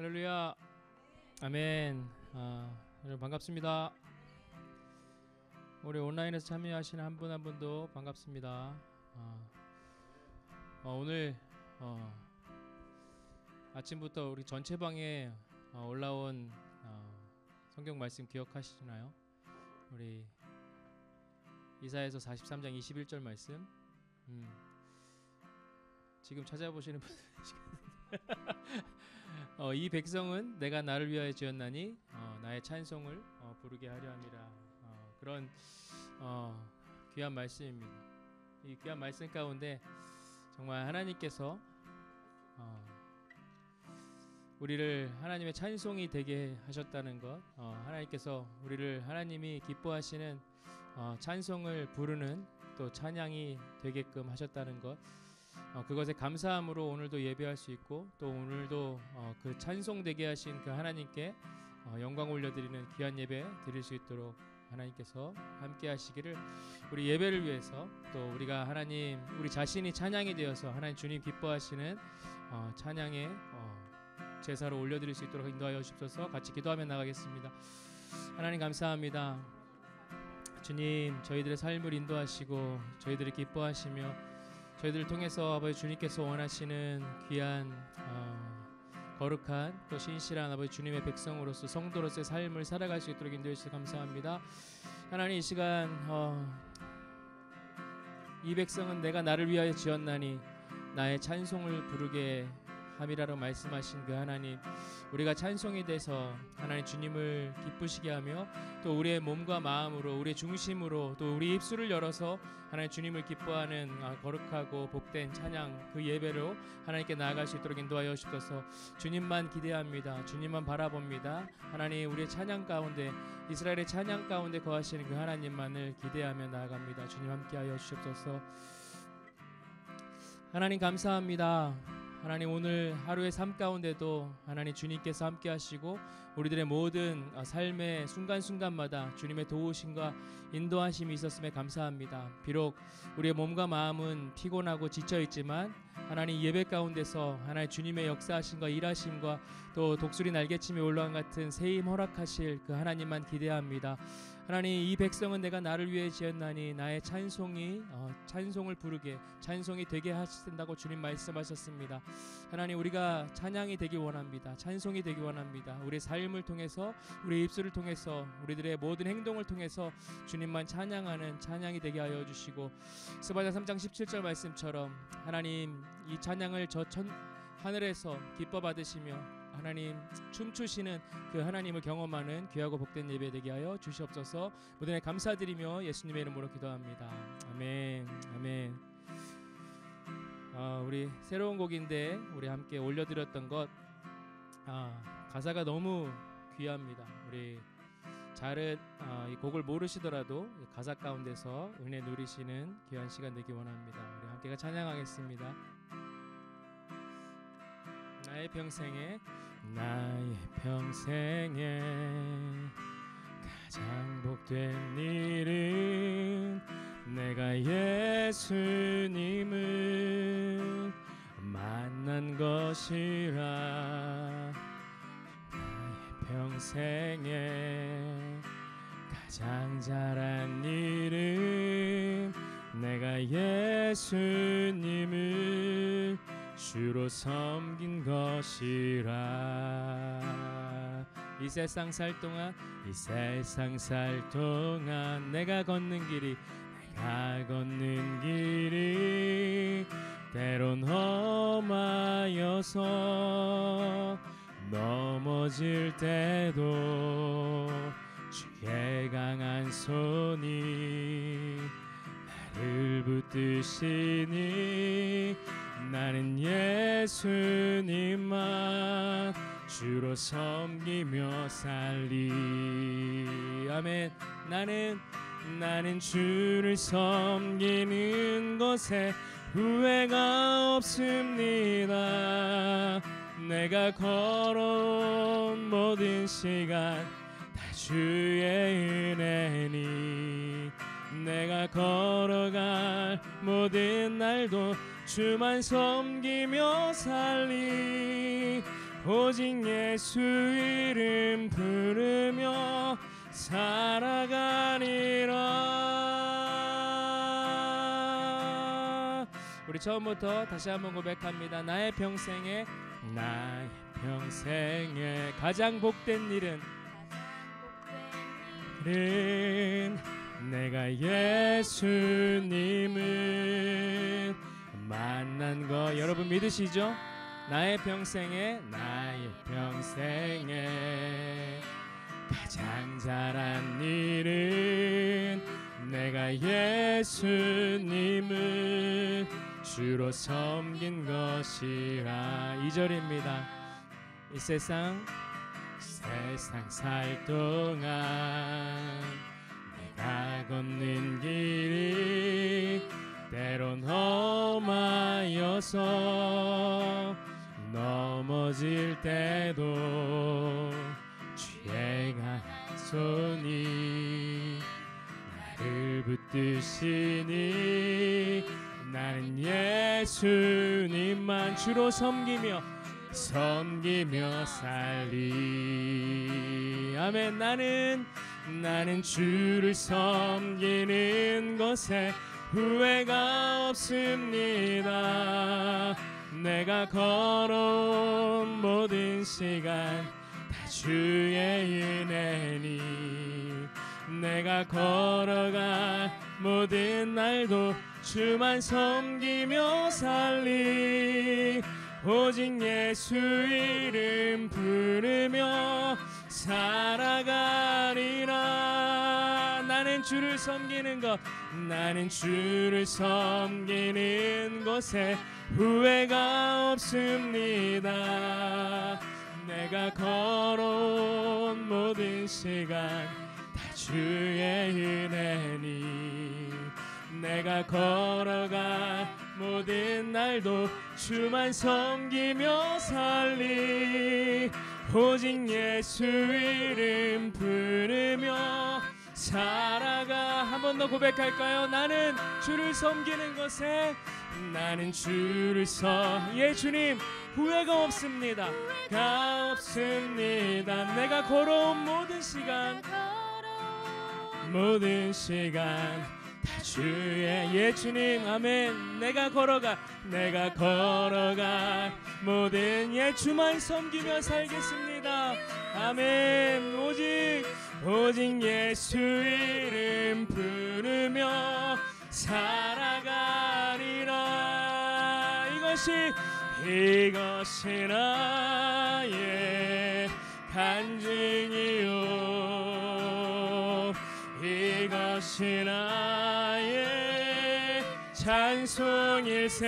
할렐루야. 아멘. 여러분 반갑습니다. 우리 온라인에서 참여하시는 한 분 한 분도 반갑습니다. 오늘 아침부터 우리 전체방에 올라온 성경 말씀 기억하시나요? 우리 이사야서 43장 21절 말씀. 지금 찾아보시는 분들 이 백성은 내가 나를 위하여 지었나니 나의 찬송을 부르게 하려 함이라. 그런 귀한 말씀입니다. 이 귀한 말씀 가운데 정말 하나님께서 우리를 하나님의 찬송이 되게 하셨다는 것, 하나님께서 우리를 하나님이 기뻐하시는 찬송을 부르는 또 찬양이 되게끔 하셨다는 것, 그것에 감사함으로 오늘도 예배할 수 있고 또 오늘도 그 찬송되게 하신 그 하나님께 영광 올려드리는 귀한 예배 드릴 수 있도록 하나님께서 함께 하시기를, 우리 예배를 위해서 또 우리가 하나님 우리 자신이 찬양이 되어서 하나님 주님 기뻐하시는 찬양의 제사로 올려드릴 수 있도록 인도하여 주옵소서. 같이 기도하며 나가겠습니다. 하나님 감사합니다. 주님, 저희들의 삶을 인도하시고 저희들을 기뻐하시며 저희들을 통해서 아버지 주님께서 원하시는 귀한 거룩한 또 신실한 아버지 주님의 백성으로서 성도로서의 삶을 살아갈 수 있도록 인도해 주셔서 감사합니다. 하나님, 이 시간 이 백성은 내가 나를 위하여 지었나니 나의 찬송을 부르게 함이라고 말씀하신 그 하나님, 우리가 찬송이 돼서 하나님 주님을 기쁘시게 하며 또 우리의 몸과 마음으로 우리의 중심으로 또 우리 입술을 열어서 하나님 주님을 기뻐하는 거룩하고 복된 찬양 그 예배로 하나님께 나아갈 수 있도록 인도하여 주셔서 주님만 기대합니다. 주님만 바라봅니다. 하나님, 우리의 찬양 가운데 이스라엘의 찬양 가운데 거하시는 그 하나님만을 기대하며 나아갑니다. 주님 함께하여 주옵소서. 하나님 감사합니다. 하나님, 오늘 하루의 삶 가운데도 하나님 주님께서 함께 하시고 우리들의 모든 삶의 순간순간마다 주님의 도우심과 인도하심이 있었음에 감사합니다. 비록 우리의 몸과 마음은 피곤하고 지쳐있지만 하나님 예배 가운데서 하나님 주님의 역사하심과 일하심과 또 독수리 날개침이 올라간 같은 새힘 허락하실 그 하나님만 기대합니다. 하나님, 이 백성은 내가 나를 위해 지었나니 나의 찬송을 부르게 찬송이 되게 하신다고 주님 말씀하셨습니다. 하나님, 우리가 찬양이 되기 원합니다. 찬송이 되기 원합니다. 우리의 삶을 통해서 우리의 입술을 통해서 우리들의 모든 행동을 통해서 주님만 찬양하는 찬양이 되게 하여 주시고, 스바냐 3장 17절 말씀처럼 하나님 이 찬양을 저 하늘에서 기뻐 받으시며 하나님 춤추시는 그 하나님을 경험하는 귀하고 복된 예배 되게 하여 주시옵소서. 모든 애 감사드리며 예수님의 이름으로 기도합니다. 아멘. 아멘. 우리 새로운 곡인데 우리 함께 올려드렸던 것, 가사가 너무 귀합니다. 우리 잘은 이 곡을 모르시더라도 가사 가운데서 은혜 누리시는 귀한 시간 되기 원합니다. 우리 함께 찬양하겠습니다. 나의 평생에 가장 복된 일은 내가 예수님을 만난 것이라. 나의 평생에 가장 잘한 일은 내가 예수님을 주로 섬긴 것이라. 이 세상 살 동안 내가 걷는 길이 때론 험하여서 넘어질 때도 주의 강한 손이 나를 붙드시니 나는 예수님만 주로 섬기며 살리. 아멘. 나는 주를 섬기는 것에 후회가 없습니다. 내가 걸어온 모든 시간 다 주의 은혜니 내가 걸어갈 모든 날도 주만 섬기며 살리. 오직 예수 이름 부르며 살아가리라. 우리 처음부터 다시 한번 고백합니다. 나의 평생에 가장 복된 일은 내가 예수님을 만난 거. 여러분 믿으시죠? 나의 평생에 가장 잘한 일은 내가 예수님을 주로 섬긴 것이라. 2절입니다. 이 세상 살 동안 내가 걷는 길이 때론 험하여서 넘어질 때도 주의 강한 손이 나를 붙드시니 나는 예수님만 주로 섬기며 살리. 아멘. 나는 주를 섬기는 것에 후회가 없습니다. 내가 걸어온 모든 시간 다 주의 은혜니 내가 걸어갈 모든 날도 주만 섬기며 살리. 오직 예수 이름 부르며 살아가리라. 나는 주를 섬기는 것에 후회가 없습니다. 내가 걸어온 모든 시간 다 주의 은혜니 내가 걸어갈 모든 날도 주만 섬기며 살리. 오직 예수 이름 부르며 살아가. 한 번 더 고백할까요? 나는 주를 섬기는 것에 예 주님 후회가 없습니다. 내가 걸어온 모든 시간 다 주의 예 주님 아멘. 내가 걸어갈 모든 예 주만 섬기며 살겠습니다. 아멘. 오직 예수 이름 부르며 살아가리라. 이것이 나의 간증이요 이것이 나의 찬송일세.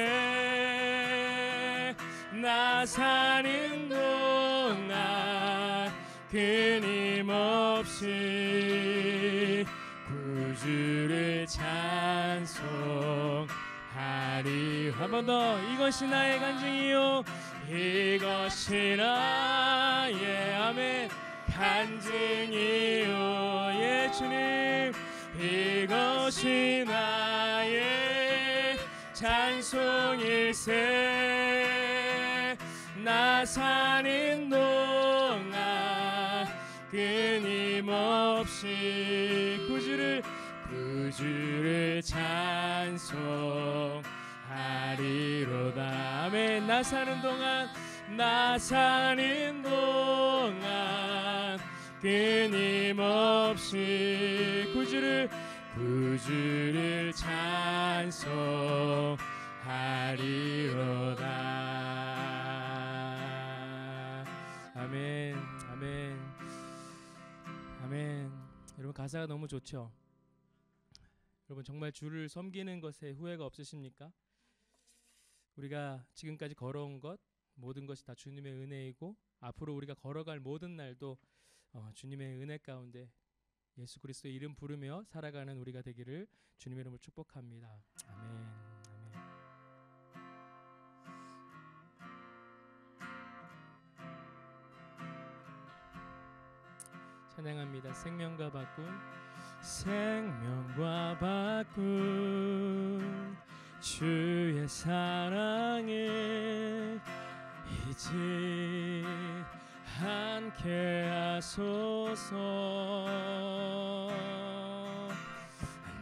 나 사는 동안 끊임없이 구주를 찬송하리. 한 번 더. 이것이 나의 간증이요 이것이 나의 아멘 간증이요 예 주님. 이것이 나의 찬송일세. 나 사는 동안 끊임없이 구주를 찬송하리로다. 아멘. 나 사는 동안 끊임없이 구주를 찬송하리로다. 아멘. 아멘. 아멘. 여러분 가사가 너무 좋죠? 여러분 정말 주를 섬기는 것에 후회가 없으십니까? 우리가 지금까지 걸어온 것 모든 것이 다 주님의 은혜이고 앞으로 우리가 걸어갈 모든 날도 주님의 은혜 가운데 예수 그리스도의 이름 부르며 살아가는 우리가 되기를 주님의 이름으로 축복합니다. 아멘. 찬양합니다. 생명과 바꾼 주의 사랑에 잊지 않게 하소서.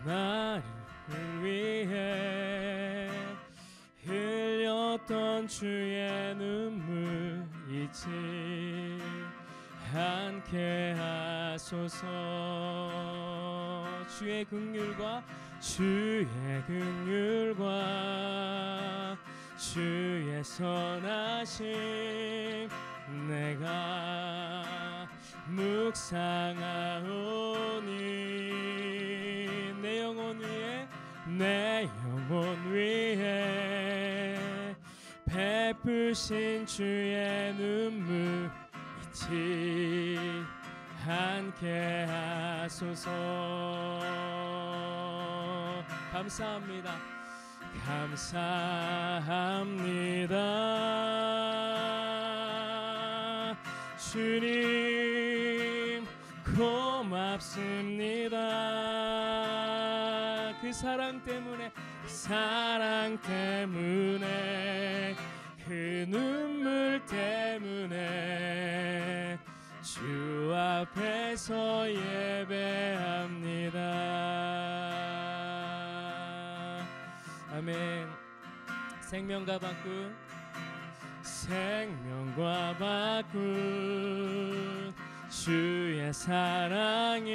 나를 위해 흘렸던 주의 눈물 잊지 않게 하소서. 주의 긍휼과 주의 선하심 내가 묵상하오니 내 영혼 위에 베푸신 주의 눈물 잊지 않게 하소서. 감사합니다. 감사합니다. 주님 고맙습니다. 그 사랑 때문에 그 눈물 때문에 주 앞에서 예배합니다. 아멘. 생명과 바꾼 주의 사랑을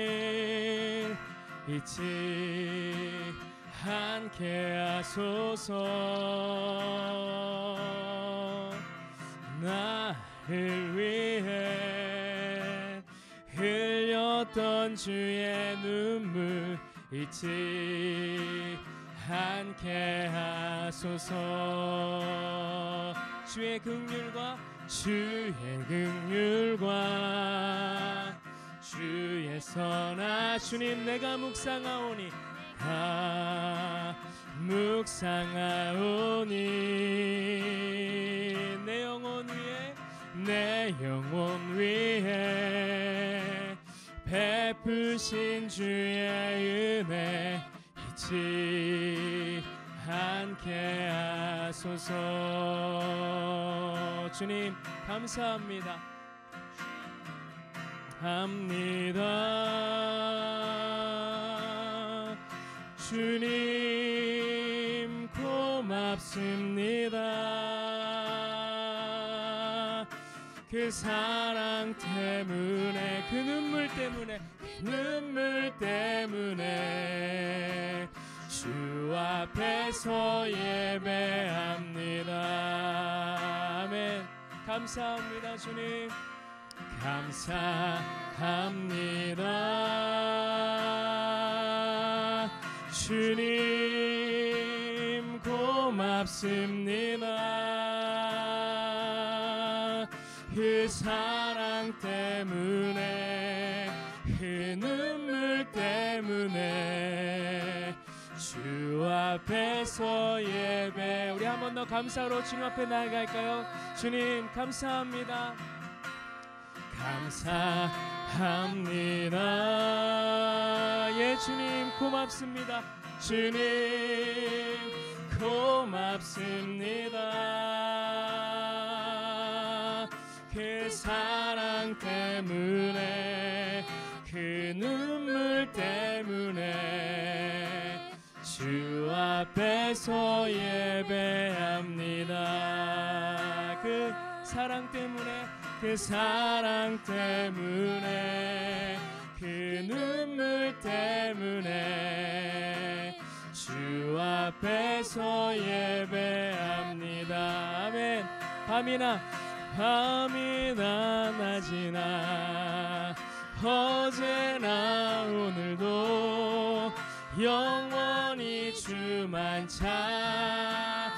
잊지 않게 하소서. 나를 위해 흘렸던 주의 눈물 잊지 않게 하소서. 주의 긍휼과 주의 선하 주님 내가 묵상하오니 내 영혼 위에 베푸신 주의 은혜 잊지 않게 하소서. 주님 감사합니다. 주님 고맙습니다. 그 사랑 때문에 그 눈물 때문에 주 앞에서 예배합니다. 아멘. 감사합니다. 주님 감사합니다. 주님 고맙습니다. 그 사랑 때문에 그 눈물 때문에 주 앞에서 예배. 우리 한 번 더 감사로 주님 앞에 나아갈까요? 주님 감사합니다. 감사합니다. 예 주님 고맙습니다. 주님 고맙습니다. 그 사랑 때문에 그 눈물 때문에 주 앞에서 예배합니다. 그 사랑 때문에 그 눈물 때문에 주 앞에서 예배합니다. 아멘. 밤이나 낮이나 어제나 오늘도 영원히 주만 찬양해.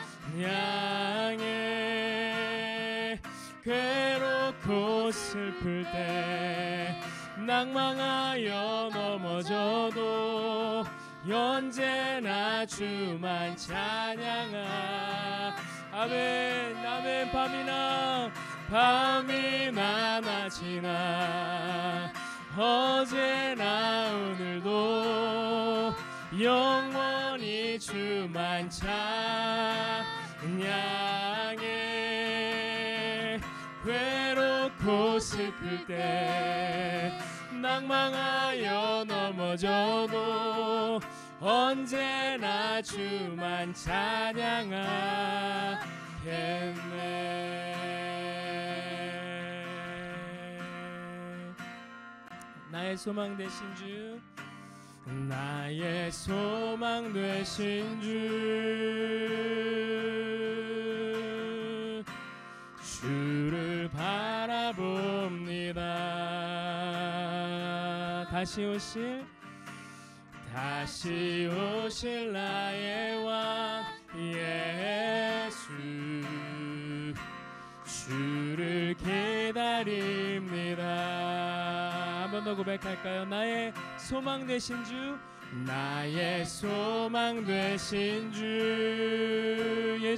괴롭고 슬플 때 낭망하여 넘어져도 언제나 주만 찬양하. 아멘. 아멘. 밤이나 낮이나 어제나 오늘도 영원히 주만 찬양해. 괴롭고 슬플 때 낭망하여 넘어져도 언제나 주만 찬양하겠네. 나의 소망 되신 주, 나의 소망 되신 주, 주를 바라봅니다. 다시 오실 나의 왕 예수, 주를 기다립니다. 한 번 더 고백할까요? 나의 소망 되신 주, 나의 소망 되신 주, 예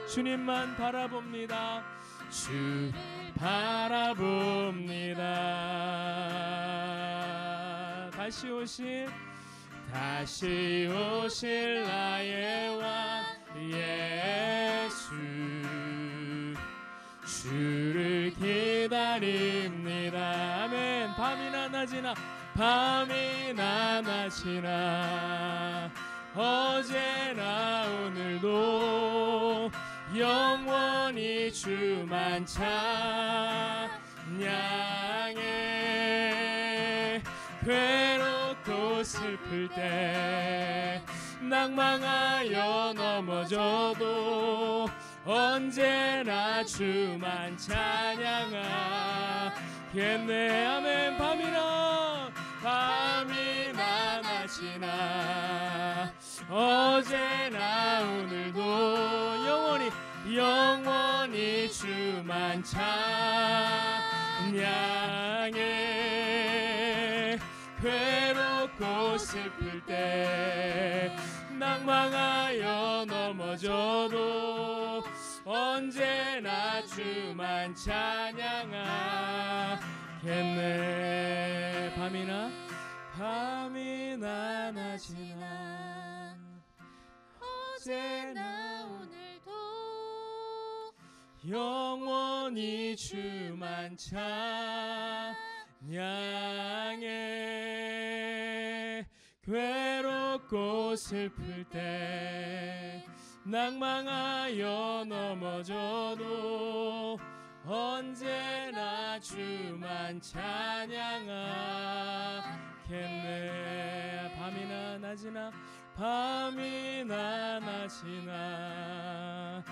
주님만 바라봅니다. 주를 바라봅니다. 다시 오실 나의 왕 예수, 주를 기다립니다. 아멘. 밤이나 낮이나 어제나 오늘도 영원히 주만 찬양해. 괴롭고 슬플 때 낭망하여 넘어져도 언제나 주만 찬양하겠네. 아멘. 밤이나 낮이나 어제나 오늘도 영원히 주만 찬양해. 괴롭고 슬플 때 낭망하여 넘어져도 언제나 주만 찬양하겠네. 밤이나 낮이나 어제나 오늘도 영원히 주만 찬양해. 괴롭고 슬플 때 낭망하여 넘어져도 언제나 주만 찬양하겠네. 밤이나 낮이나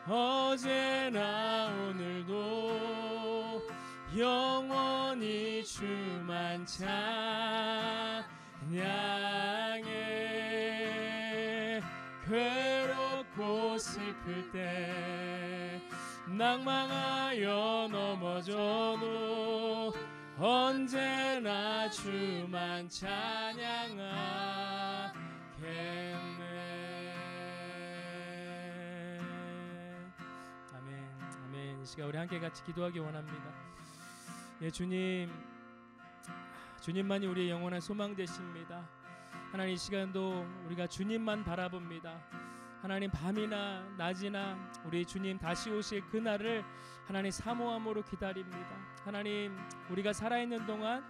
어제나 오늘도 영원히 주만 찬양해. 괴롭고 슬플 때 낭망하여 넘어져도 언제나 주만 찬양하겠네. 아멘. 이 시간 우리 함께 같이 기도하기 원합니다. 예, 주님만이 우리의 영원한 소망 되십니다. 하나님, 이 시간도 우리가 주님만 바라봅니다. 하나님, 밤이나 낮이나 우리 주님 다시 오실 그날을 하나님 사모함으로 기다립니다. 하나님, 우리가 살아있는 동안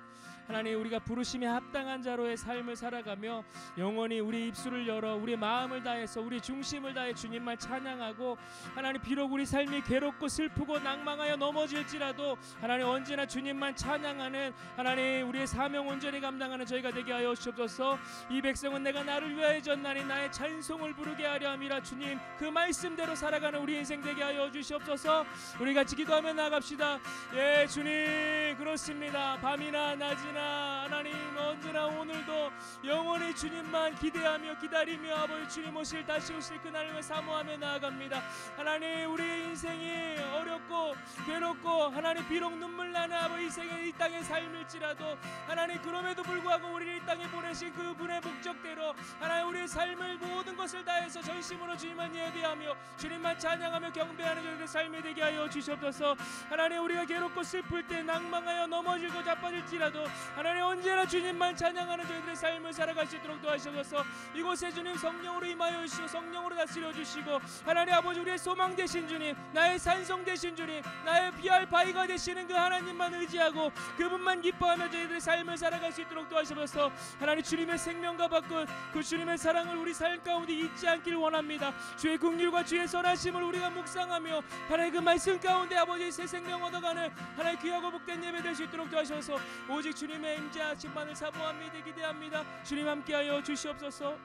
하나님, 우리가 부르심에 합당한 자로의 삶을 살아가며 영원히 우리 입술을 열어 우리 마음을 다해서 우리 중심을 다해 주님만 찬양하고, 하나님, 비록 우리 삶이 괴롭고 슬프고 낭망하여 넘어질지라도 하나님 언제나 주님만 찬양하는 하나님, 우리의 사명 온전히 감당하는 저희가 되게 하여 주옵소서. 이 백성은 내가 나를 위하여 졌나니 나의 찬송을 부르게 하려 함이라. 주님, 그 말씀대로 살아가는 우리 인생 되게 하여 주시옵소서. 우리 같이 기도하며 나갑시다. 예, 주님, 그렇습니다. 밤이나 낮이나 하나님 언제나 오늘도 영원히 주님만 기대하며 기다리며 아버지 주님 다시 오실 그날을 사모하며 나아갑니다. 하나님, 우리의 인생이 어렵고 괴롭고 하나님 비록 눈물 나는 아버지 이 땅의 삶일지라도 하나님, 그럼에도 불구하고 우리를 이 땅에 보내신 그분의 목적대로 하나님 우리의 삶을 모든 것을 다해서 전심 선하심으로 주님만 예배하며 주님만 찬양하며 경배하는 저희들의 삶이 되게 하여 주시옵소서. 하나님, 우리가 괴롭고 슬플 때 낭망하여 넘어질고 자빠질지라도 하나님 언제나 주님만 찬양하는 저희들의 삶을 살아갈 수 있도록 도와주셔서 이곳에 주님 성령으로 임하여 주시고 성령으로 다스려 주시고 하나님 아버지, 우리의 소망 되신 주님, 나의 산성 되신 주님, 나의 피할 바위가 되시는 그 하나님만 의지하고 그분만 기뻐하며 저희들의 삶을 살아갈 수 있도록 도와주셔서 하나님, 주님의 생명과 바꾼 그 주님의 사랑을 우리 삶 가운데 잊지 않기를 원합니다. 주의 긍휼과 주의 선하심을 우리가 묵상하며 하나님 그 말씀 가운데 아버지 새 생명 얻어가는 하나님 귀하고 복된 예배 될 수 있도록 도와주셔서 오직 주님의 임재하심만을 사모합니다. 기대합니다. 주님 함께하여 주시옵소서.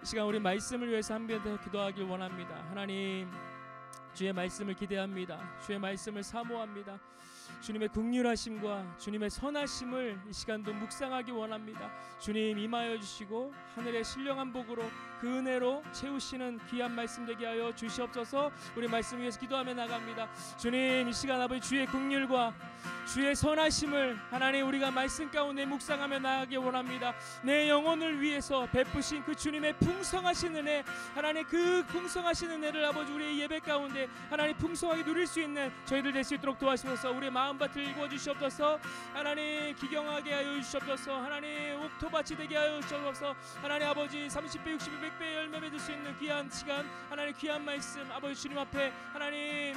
이 시간 우리 말씀을 위해서 함께 기도하길 원합니다. 하나님, 주의 말씀을 기대합니다. 주의 말씀을 사모합니다. 주님의 긍휼하심과 주님의 선하심을 이 시간도 묵상하기 원합니다. 주님 임하여 주시고 하늘의 신령한 복으로 그 은혜로 채우시는 귀한 말씀 되게 하여 주시옵소서. 우리 말씀 위해서 기도하며 나갑니다. 주님, 이 시간 아버지 주의 긍휼과 주의 선하심을 하나님 우리가 말씀 가운데 묵상하며 나가기 원합니다. 내 영혼을 위해서 베푸신 그 주님의 풍성하신 은혜, 하나님 그 풍성하신 은혜를 아버지 우리의 예배 가운데 하나님 풍성하게 누릴 수 있는 저희들 될 수 있도록 도와주셔서 우리의 마음밭을 일구어 주시옵소서. 하나님 기경하게 하여 주시옵소서. 하나님 옥토밭이 되게 하여 주시옵소서. 하나님 아버지 30배 60배 100배 열매 맺을 수 있는 귀한 시간, 하나님 귀한 말씀 아버지 주님 앞에 하나님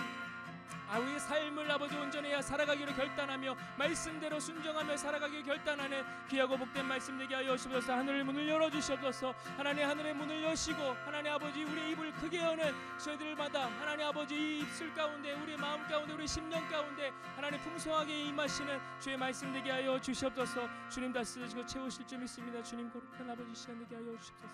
우리의 삶을 아버지 온전히 살아가기로 결단하며 말씀대로 순종하며 살아가기로 결단하는 귀하고 복된 말씀 되게 하여 주시옵소서. 하늘의 문을 열어주시옵소서. 하나님 하늘의 문을 여시고 하나님 아버지 우리의 입을 크게 여는 저희들마다 하나님 아버지 이 입술 가운데 우리의 마음 가운데 우리 심령 가운데 하나님 풍성하게 임하시는 주의 말씀 되게 하여 주시옵소서. 주님 다스리시고 채우실 줄 믿습니다. 주님 거룩한 아버지 시간 되게 하여 주시옵소서.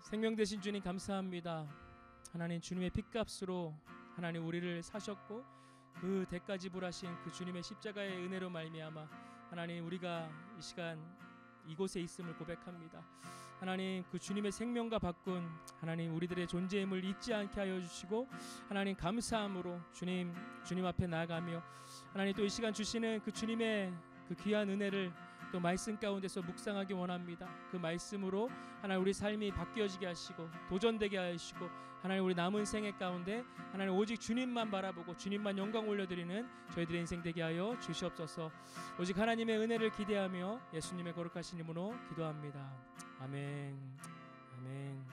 생명 되신 주님 감사합니다. 하나님 주님의 핏값으로 하나님 우리를 사셨고 그 대가 지불하신 그 주님의 십자가의 은혜로 말미암아 하나님 우리가 이 시간 이곳에 있음을 고백합니다. 하나님 그 주님의 생명과 바꾼 하나님 우리들의 존재임을 잊지 않게 하여 주시고 하나님 감사함으로 주님 앞에 나아가며 하나님 또 이 시간 주시는 그 주님의 그 귀한 은혜를 또 말씀 가운데서 묵상하기 원합니다. 그 말씀으로 하나님 우리 삶이 바뀌어지게 하시고 도전되게 하시고 하나님 우리 남은 생애 가운데 하나님 오직 주님만 바라보고 주님만 영광 올려드리는 저희들의 인생 되게 하여 주시옵소서. 오직 하나님의 은혜를 기대하며 예수님의 거룩하신 이름으로 기도합니다. 아멘. 아멘.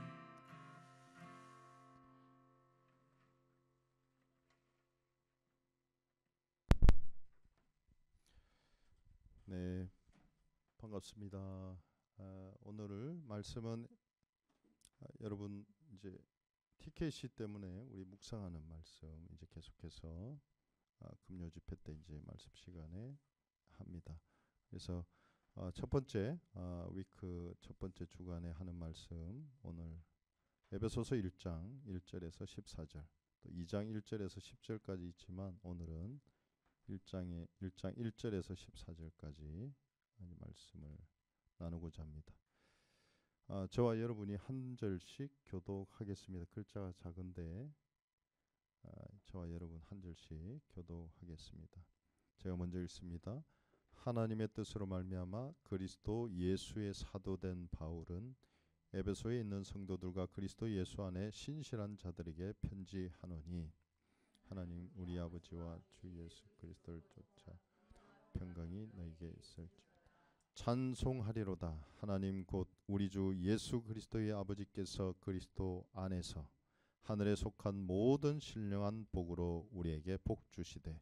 네, 반갑습니다. 오늘 말씀은 여러분 이제 TKC 때문에 우리 묵상하는 말씀 이제 계속해서 금요 집회 때 이제 말씀 시간에 합니다. 그래서 첫 번째 위크 첫 번째 주간에 하는 말씀 오늘 에베소서 1장 1절에서 14절 또 2장 1절에서 10절까지 있지만 오늘은 1장 1절에서 14절까지 말씀을 나누고자 합니다. 저와 여러분이 한 절씩 교독하겠습니다. 글자가 작은데 저와 여러분 한 절씩 교독하겠습니다. 제가 먼저 읽습니다. 하나님의 뜻으로 말미암아 그리스도 예수의 사도된 바울은 에베소에 있는 성도들과 그리스도 예수 안에 신실한 자들에게 편지하노니 하나님 우리 아버지와 주 예수 그리스도를 쫓아 평강이 너에게 있을지어다. 찬송하리로다. 하나님 곧 우리 주 예수 그리스도의 아버지께서 그리스도 안에서 하늘에 속한 모든 신령한 복으로 우리에게 복 주시되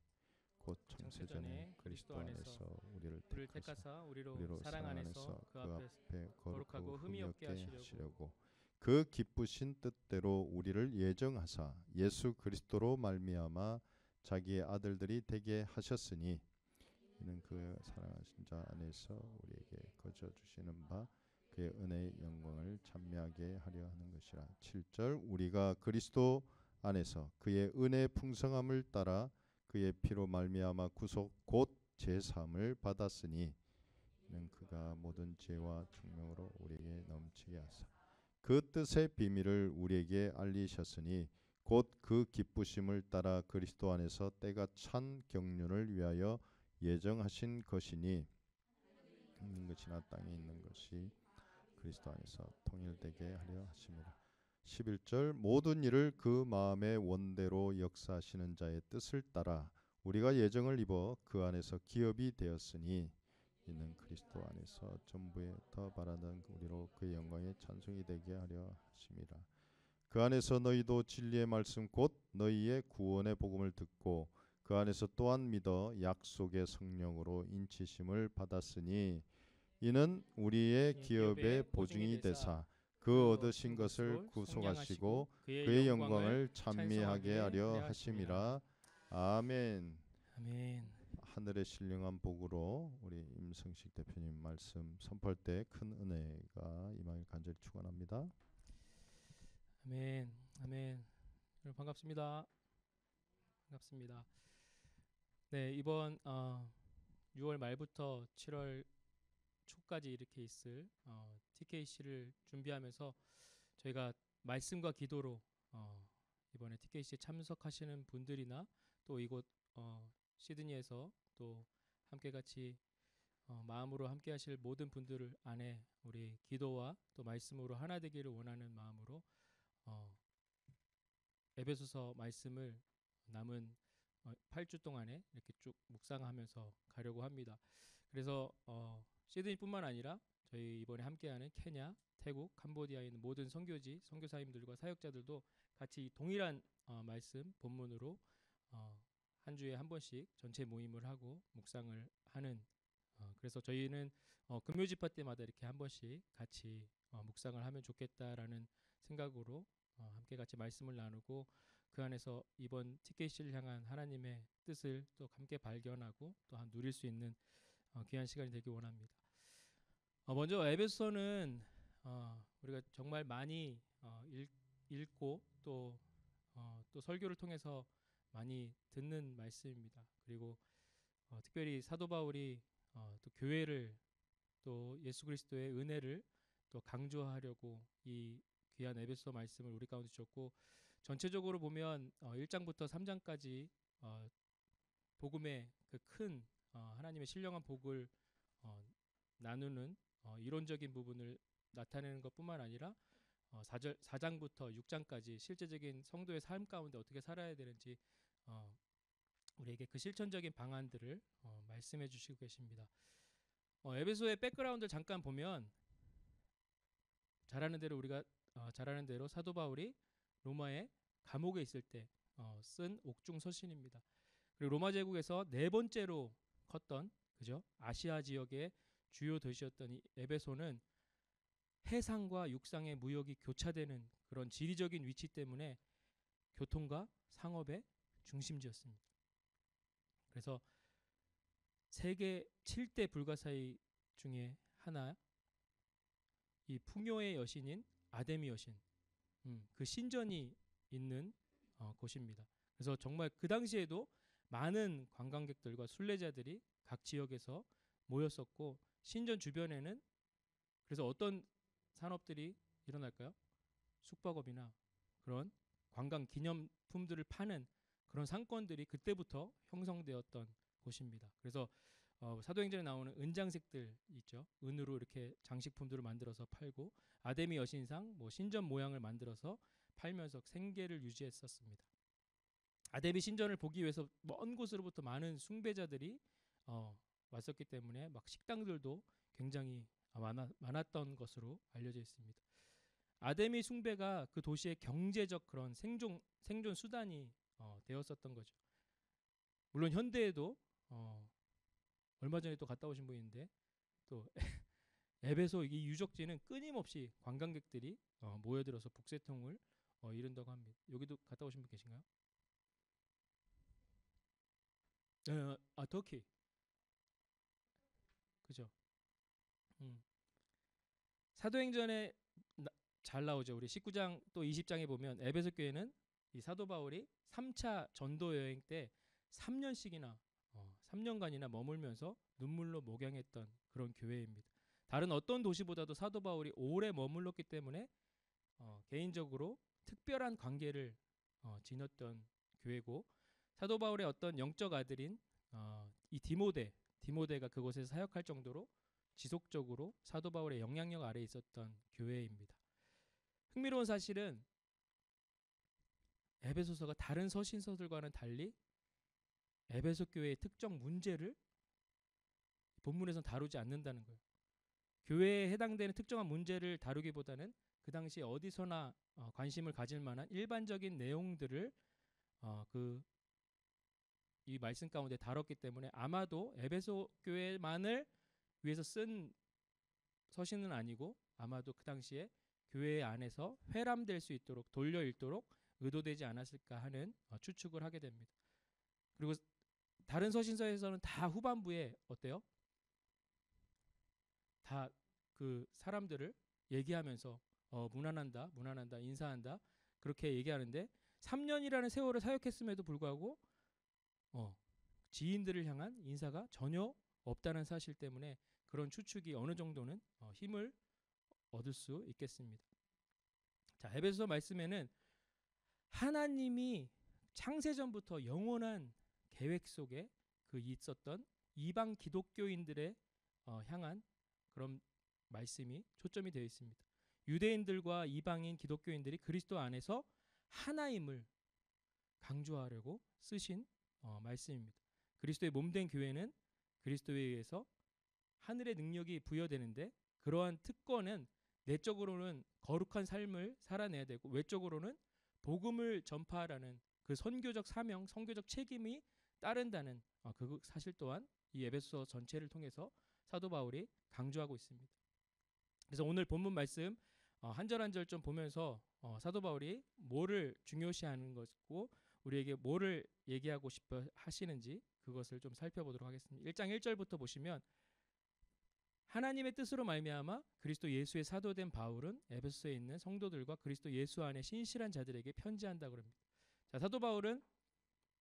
곧 창세전에 그리스도 안에서 우리를 택하사 우리로 사랑 안에서 그 앞에 거룩하고 흠이 없게 하시려고 그 기쁘신 뜻대로 우리를 예정하사 예수 그리스도로 말미암아 자기의 아들들이 되게 하셨으니 이는 그 사랑하신 자 안에서 우리에게 거저 주시는 바 그의 은혜의 영광을 찬미하게 하려 하는 것이라. 7절 우리가 그리스도 안에서 그의 은혜의 풍성함을 따라 그의 피로 말미암아 구속 곧 제사함을 받았으니 이는 그가 모든 죄와 중명으로 우리에게 넘치게 하사 그 뜻의 비밀을 우리에게 알리셨으니 곧 그 기쁘심을 따라 그리스도 안에서 때가 찬 경륜을 위하여 예정하신 것이니 있는 것이나 땅에 있는 것이 그리스도 안에서 통일되게 하려 하심이라. 11절 모든 일을 그 마음의 원대로 역사하시는 자의 뜻을 따라 우리가 예정을 입어 그 안에서 기업이 되었으니 이는 그리스도 안에서 전부에 더 바라는 우리로 그의 영광의 찬송이 되게 하려 하심이라. 그 안에서 너희도 진리의 말씀 곧 너희의 구원의 복음을 듣고 그 안에서 또한 믿어 약속의 성령으로 인치심을 받았으니 이는 우리의 기업의 보증이 되사 그 얻으신 것을 구속하시고 그의 영광을 찬미하게 하려 하심이라. 아멘. 아멘. 하늘의 신령한 복으로 우리 임성식 대표님 말씀 선포할 때 큰 은혜가 임하길 간절히 축원합니다. 아멘. 아멘. 여러분 반갑습니다. 반갑습니다. 네, 이번 6월 말부터 7월 초까지 이렇게 있을 TKC를 준비하면서 저희가 말씀과 기도로 이번에 TKC에 참석하시는 분들이나 또 이곳 시드니에서 또 함께 같이 마음으로 함께 하실 모든 분들을 안에 우리 기도와 또 말씀으로 하나 되기를 원하는 마음으로 에베소서 말씀을 남은 8주 동안에 이렇게 쭉 묵상하면서 가려고 합니다. 그래서 시드니뿐만 아니라 저희 이번에 함께하는 케냐, 태국, 캄보디아에 있는 모든 선교지, 선교사님들과 사역자들도 같이 동일한 말씀 본문으로 한 주에 한 번씩 전체 모임을 하고 묵상을 하는 그래서 저희는 금요집화 때마다 이렇게 한 번씩 같이 묵상을 하면 좋겠다라는 생각으로 함께 같이 말씀을 나누고 그 안에서 이번 TKC를 향한 하나님의 뜻을 또 함께 발견하고 또 누릴 수 있는 귀한 시간이 되길 원합니다. 먼저 에베소서는 우리가 정말 많이 읽고 또 설교를 통해서 많이 듣는 말씀입니다. 그리고 특별히 사도 바울이 또 교회를 또 예수 그리스도의 은혜를 또 강조하려고 이 귀한 에베소 말씀을 우리 가운데 주셨고 전체적으로 보면 1장부터 3장까지 복음의 그 큰 하나님의 신령한 복을 나누는 이론적인 부분을 나타내는 것뿐만 아니라 4장부터 6장까지 실제적인 성도의 삶 가운데 어떻게 살아야 되는지 우리에게 그 실천적인 방안들을 말씀해 주시고 계십니다. 에베소의 백그라운드를 잠깐 보면 잘 아는 대로 사도 바울이 로마의 감옥에 있을 때 쓴 옥중 서신입니다. 그리고 로마 제국에서 네 번째로 컸던 아시아 지역의 주요 도시였던 이 에베소는 해상과 육상의 무역이 교차되는 그런 지리적인 위치 때문에 교통과 상업의 중심지였습니다. 그래서 세계 7대 불가사의 중에 하나 이 풍요의 여신인 아데미 여신 그 신전이 있는 곳입니다. 그래서 정말 그 당시에도 많은 관광객들과 순례자들이 각 지역에서 모였었고 신전 주변에는 그래서 어떤 산업들이 일어날까요? 숙박업이나 그런 관광 기념품들을 파는 그런 상권들이 그때부터 형성되었던 곳입니다. 그래서 사도행전에 나오는 은장색들 있죠. 은으로 이렇게 장식품들을 만들어서 팔고 아데미 여신상 신전 모양을 만들어서 팔면서 생계를 유지했었습니다. 아데미 신전을 보기 위해서 먼 곳으로부터 많은 숭배자들이 왔었기 때문에 막 식당들도 굉장히 많았던 것으로 알려져 있습니다. 아데미 숭배가 그 도시의 경제적 그런 생존 수단이 되었었던 거죠. 물론 현대에도 얼마 전에 또 갔다 오신 분인데 또 에베소 이 유적지는 끊임없이 관광객들이 모여들어서 북새통을 이룬다고 합니다. 여기도 갔다 오신 분 계신가요? 터키. 그죠? 사도행전에 잘 나오죠. 우리 19장 또 20장에 보면 에베소 교회는 이 사도 바울이 3차 전도 여행 때 3년씩이나 3년간이나 머물면서 눈물로 목양했던 그런 교회입니다. 다른 어떤 도시보다도 사도 바울이 오래 머물렀기 때문에 개인적으로 특별한 관계를 지녔던 교회고 사도 바울의 어떤 영적 아들인 이 디모데가 그곳에서 사역할 정도로 지속적으로 사도 바울의 영향력 아래에 있었던 교회입니다. 흥미로운 사실은 에베소서가 다른 서신서들과는 달리 에베소 교회의 특정 문제를 본문에서는 다루지 않는다는 거예요. 교회에 해당되는 특정한 문제를 다루기보다는 그 당시에 어디서나 관심을 가질 만한 일반적인 내용들을 이 말씀 가운데 다뤘기 때문에 아마도 에베소 교회만을 위해서 쓴 서신은 아니고 아마도 그 당시에 교회 안에서 회람될 수 있도록 돌려 읽도록 의도되지 않았을까 하는 추측을 하게 됩니다. 그리고 다른 서신서에서는 다 후반부에 어때요? 다 그 사람들을 얘기하면서 무난한다, 인사한다 그렇게 얘기하는데 3년이라는 세월을 사역했음에도 불구하고 지인들을 향한 인사가 전혀 없다는 사실 때문에 그런 추측이 어느 정도는 힘을 얻을 수 있겠습니다. 자, 에베소서 말씀에는 하나님이 창세전부터 영원한 계획 속에 그 있었던 이방 기독교인들의 향한 그런 말씀이 초점이 되어 있습니다. 유대인들과 이방인 기독교인들이 그리스도 안에서 하나임을 강조하려고 쓰신 말씀입니다. 그리스도의 몸된 교회는 그리스도에 의해서 하늘의 능력이 부여되는데 그러한 특권은 내적으로는 거룩한 삶을 살아내야 되고 외적으로는 복음을 전파하라는 그 선교적 사명, 선교적 책임이 따른다는 그 사실 또한 이 에베소서 전체를 통해서 사도 바울이 강조하고 있습니다. 그래서 오늘 본문 말씀 한 절 한 절 좀 보면서 사도 바울이 뭐를 중요시하는 것이고 우리에게 뭐를 얘기하고 싶어 하시는지 그것을 좀 살펴보도록 하겠습니다. 1장 1절부터 보시면 하나님의 뜻으로 말미암아 그리스도 예수의 사도된 바울은 에베소에 있는 성도들과 그리스도 예수 안에 신실한 자들에게 편지한다 그럽니다. 자, 사도 바울은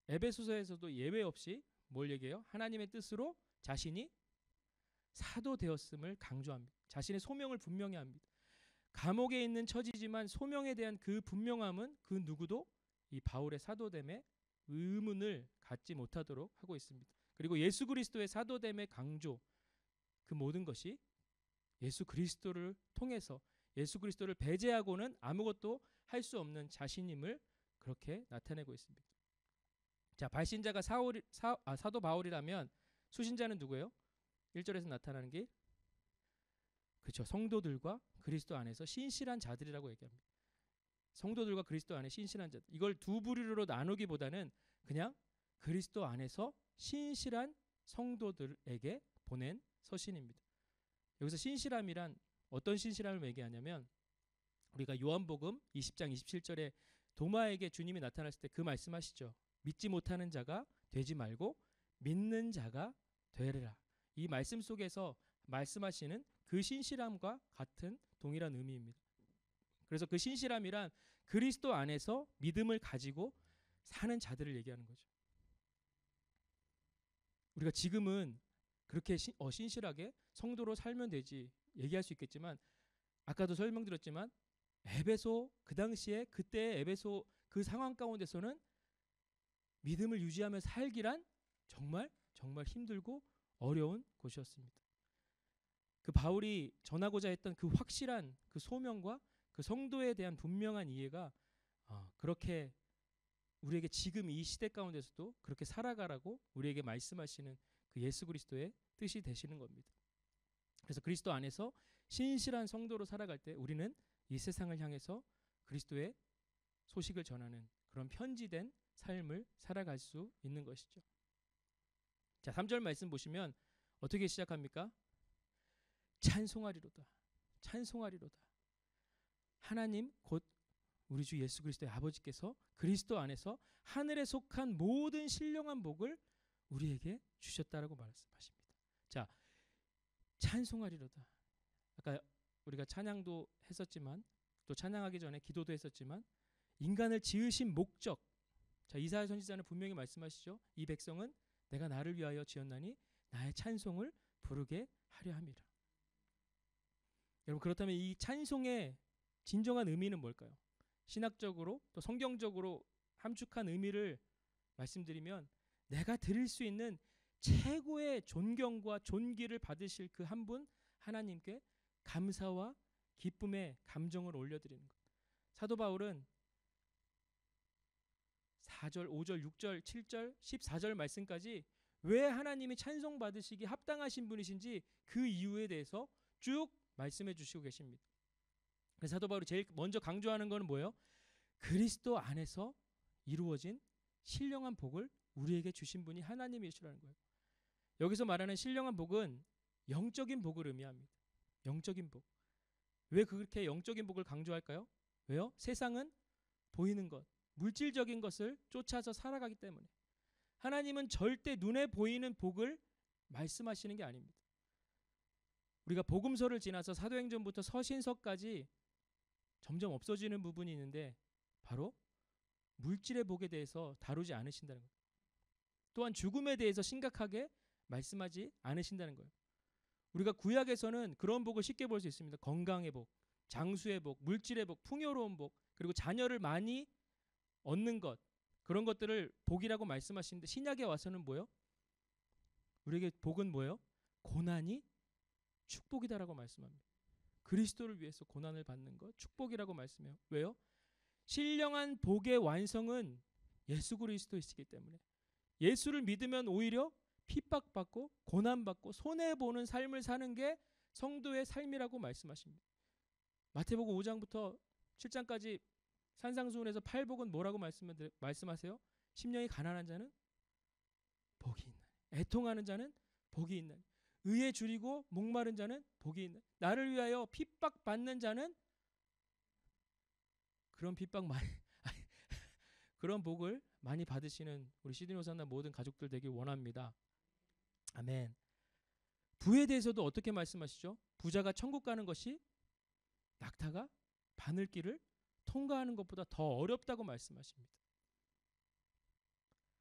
에베소서에서도 예외 없이 뭘 얘기해요? 하나님의 뜻으로 자신이 사도 되었음을 강조합니다. 자신의 소명을 분명히 합니다. 감옥에 있는 처지지만 소명에 대한 그 분명함은 그 누구도 이 바울의 사도됨에 의문을 갖지 못하도록 하고 있습니다. 그리고 예수 그리스도의 사도됨의 강조, 그 모든 것이 예수 그리스도를 통해서 예수 그리스도를 배제하고는 아무것도 할 수 없는 자신임을 그렇게 나타내고 있습니다. 자, 발신자가 사도 바울이라면 수신자는 누구예요? 1절에서 나타나는 게 그렇죠. 성도들과 그리스도 안에서 신실한 자들이라고 얘기합니다. 성도들과 그리스도 안에 신실한 자들. 이걸 두 부류로 나누기보다는 그냥 그리스도 안에서 신실한 성도들에게 보낸 서신입니다. 여기서 신실함이란 어떤 신실함을 얘기하냐면 우리가 요한복음 20장 27절에 도마에게 주님이 나타났을 때 그 말씀하시죠. 믿지 못하는 자가 되지 말고 믿는 자가 되리라. 이 말씀 속에서 말씀하시는 그 신실함과 같은 동일한 의미입니다. 그래서 그 신실함이란 그리스도 안에서 믿음을 가지고 사는 자들을 얘기하는 거죠. 우리가 지금은 그렇게 신실하게 성도로 살면 되지 얘기할 수 있겠지만 아까도 설명드렸지만 에베소 그 당시에 그때 에베소 그 상황 가운데서는 믿음을 유지하며 살기란 정말 힘들고 어려운 곳이었습니다. 그 바울이 전하고자 했던 그 확실한 그 소명과 그 성도에 대한 분명한 이해가 그렇게 우리에게 지금 이 시대 가운데서도 그렇게 살아가라고 우리에게 말씀하시는 그 예수 그리스도의 뜻이 되시는 겁니다. 그래서 그리스도 안에서 신실한 성도로 살아갈 때 우리는 이 세상을 향해서 그리스도의 소식을 전하는 그런 편지된 삶을 살아갈 수 있는 것이죠. 자, 3절 말씀 보시면 어떻게 시작합니까? 찬송하리로다. 찬송하리로다. 하나님 곧 우리 주 예수 그리스도의 아버지께서 그리스도 안에서 하늘에 속한 모든 신령한 복을 우리에게 주셨다라고 말씀하십니다. 자, 찬송하리로다. 아까 우리가 찬양도 했었지만 또 찬양하기 전에 기도도 했었지만 인간을 지으신 목적. 자, 이사야 선지자는 분명히 말씀하시죠. 이 백성은 내가 나를 위하여 지었나니 나의 찬송을 부르게 하려 함이라. 여러분, 그렇다면 이 찬송의 진정한 의미는 뭘까요? 신학적으로 또 성경적으로 함축한 의미를 말씀드리면 내가 드릴 수 있는 최고의 존경과 존귀를 받으실 그 한 분 하나님께 감사와 기쁨의 감정을 올려드리는 것. 사도 바울은 4절, 5절, 6절, 7절, 14절 말씀까지 왜 하나님이 찬송받으시기 합당하신 분이신지 그 이유에 대해서 쭉 말씀해 주시고 계십니다. 그래서 사도 바울이 제일 먼저 강조하는 것은 뭐예요? 그리스도 안에서 이루어진 신령한 복을 우리에게 주신 분이 하나님이시라는 거예요. 여기서 말하는 신령한 복은 영적인 복을 의미합니다. 영적인 복. 왜 그렇게 영적인 복을 강조할까요? 왜요? 세상은 보이는 것, 물질적인 것을 쫓아서 살아가기 때문에. 하나님은 절대 눈에 보이는 복을 말씀하시는 게 아닙니다. 우리가 복음서를 지나서 사도행전부터 서신서까지 점점 없어지는 부분이 있는데 바로 물질의 복에 대해서 다루지 않으신다는 거예요. 또한 죽음에 대해서 심각하게 말씀하지 않으신다는 거예요. 우리가 구약에서는 그런 복을 쉽게 볼 수 있습니다. 건강의 복, 장수의 복, 물질의 복, 풍요로운 복, 그리고 자녀를 많이 얻는 것, 그런 것들을 복이라고 말씀하시는데 신약에 와서는 뭐예요? 우리에게 복은 뭐예요? 고난이 축복이다라고 말씀합니다. 그리스도를 위해서 고난을 받는 것 축복이라고 말씀해요. 왜요? 신령한 복의 완성은 예수 그리스도이시기 때문에 예수를 믿으면 오히려 핍박받고 고난받고 손해보는 삶을 사는 게 성도의 삶이라고 말씀하십니다. 마태복음 5장부터 7장까지 산상수훈에서 팔복은 뭐라고 말씀하세요? 심령이 가난한 자는 복이 있나니, 애통하는 자는 복이 있나니, 의에 줄이고 목마른 자는 복이 있나니, 나를 위하여 핍박받는 자는 그런 핍박 많이 그런 복을 많이 받으시는 우리 시드니 호산나 모든 가족들 되길 원합니다. 아멘. 부에 대해서도 어떻게 말씀하시죠? 부자가 천국 가는 것이 낙타가 바늘길을 통과하는 것보다 더 어렵다고 말씀하십니다.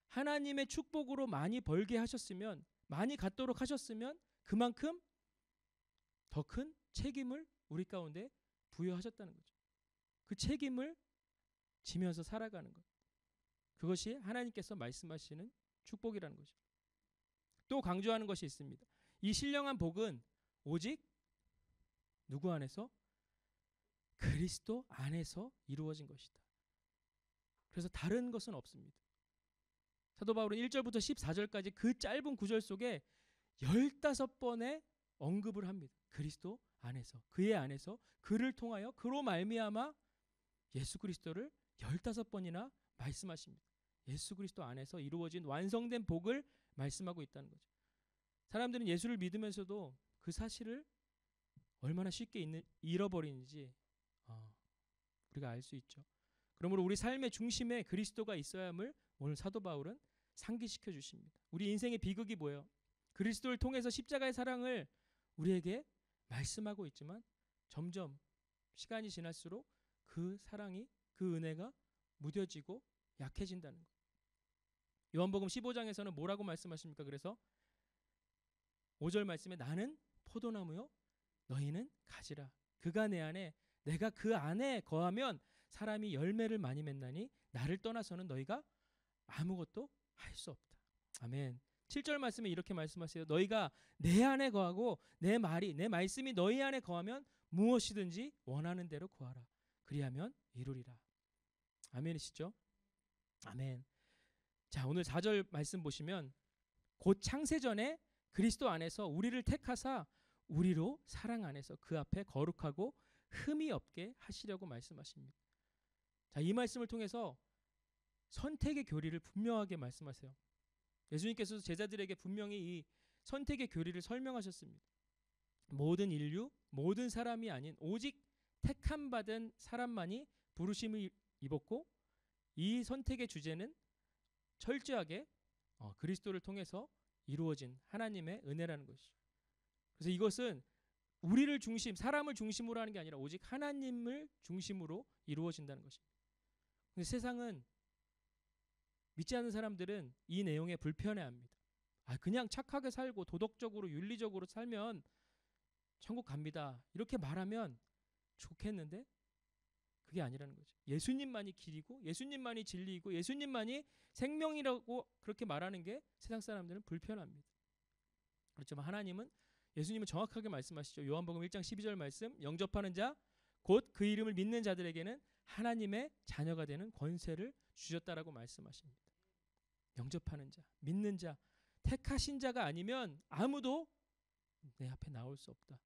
하나님의 축복으로 많이 벌게 하셨으면, 많이 갖도록 하셨으면 그만큼 더 큰 책임을 우리 가운데 부여하셨다는 거죠. 그 책임을 지면서 살아가는 것. 그것이 하나님께서 말씀하시는 축복이라는 거죠. 또 강조하는 것이 있습니다. 이 신령한 복은 오직 누구 안에서? 그리스도 안에서 이루어진 것이다. 그래서 다른 것은 없습니다. 사도 바울은 1절부터 14절까지 그 짧은 구절 속에 15번의 언급을 합니다. 그리스도 안에서, 그의 안에서, 그를 통하여, 그로 말미암아 예수 그리스도를 15번이나 말씀하십니다. 예수 그리스도 안에서 이루어진 완성된 복을 말씀하고 있다는 거죠. 사람들은 예수를 믿으면서도 그 사실을 얼마나 쉽게 잃어버리는지 우리가 알 수 있죠. 그러므로 우리 삶의 중심에 그리스도가 있어야 함을 오늘 사도 바울은 상기시켜 주십니다. 우리 인생의 비극이 뭐예요? 그리스도를 통해서 십자가의 사랑을 우리에게 말씀하고 있지만 점점 시간이 지날수록 그 사랑이, 그 은혜가 무뎌지고 약해진다는 것. 요한복음 15장에서는 뭐라고 말씀하십니까? 그래서 5절 말씀에 나는 포도나무요 너희는 가지라. 그가 내 안에 내가 그 안에 거하면 사람이 열매를 많이 맺나니 나를 떠나서는 너희가 아무것도 할 수 없다. 아멘. 7절 말씀에 이렇게 말씀하세요. 너희가 내 안에 거하고 내 말씀이 너희 안에 거하면 무엇이든지 원하는 대로 구하라. 그리하면 이루리라. 아멘이시죠? 아멘. 자, 오늘 4절 말씀 보시면 곧 창세전에 그리스도 안에서 우리를 택하사 우리로 사랑 안에서 그 앞에 거룩하고 흠이 없게 하시려고 말씀하십니다. 자, 이 말씀을 통해서 선택의 교리를 분명하게 말씀하세요. 예수님께서 제자들에게 분명히 이 선택의 교리를 설명하셨습니다. 모든 인류, 모든 사람이 아닌 오직 택함 받은 사람만이 부르심을 입었고 이 선택의 주제는 철저하게 그리스도를 통해서 이루어진 하나님의 은혜라는 것이죠. 그래서 이것은 우리를 중심, 사람을 중심으로 하는 게 아니라 오직 하나님을 중심으로 이루어진다는 것입니다. 근데 세상은 믿지 않는 사람들은 이 내용에 불편해합니다. 그냥 착하게 살고 도덕적으로 윤리적으로 살면 천국 갑니다. 이렇게 말하면 좋겠는데 그게 아니라는 거죠. 예수님만이 길이고 예수님만이 진리이고 예수님만이 생명이라고 그렇게 말하는 게 세상 사람들은 불편합니다. 그렇지만 하나님은 예수님은 정확하게 말씀하시죠. 요한복음 1장 12절 말씀, 영접하는 자 곧 그 이름을 믿는 자들에게는 하나님의 자녀가 되는 권세를 주셨다라고 말씀하십니다. 영접하는 자, 믿는 자, 택하신 자가 아니면 아무도 내 앞에 나올 수 없다.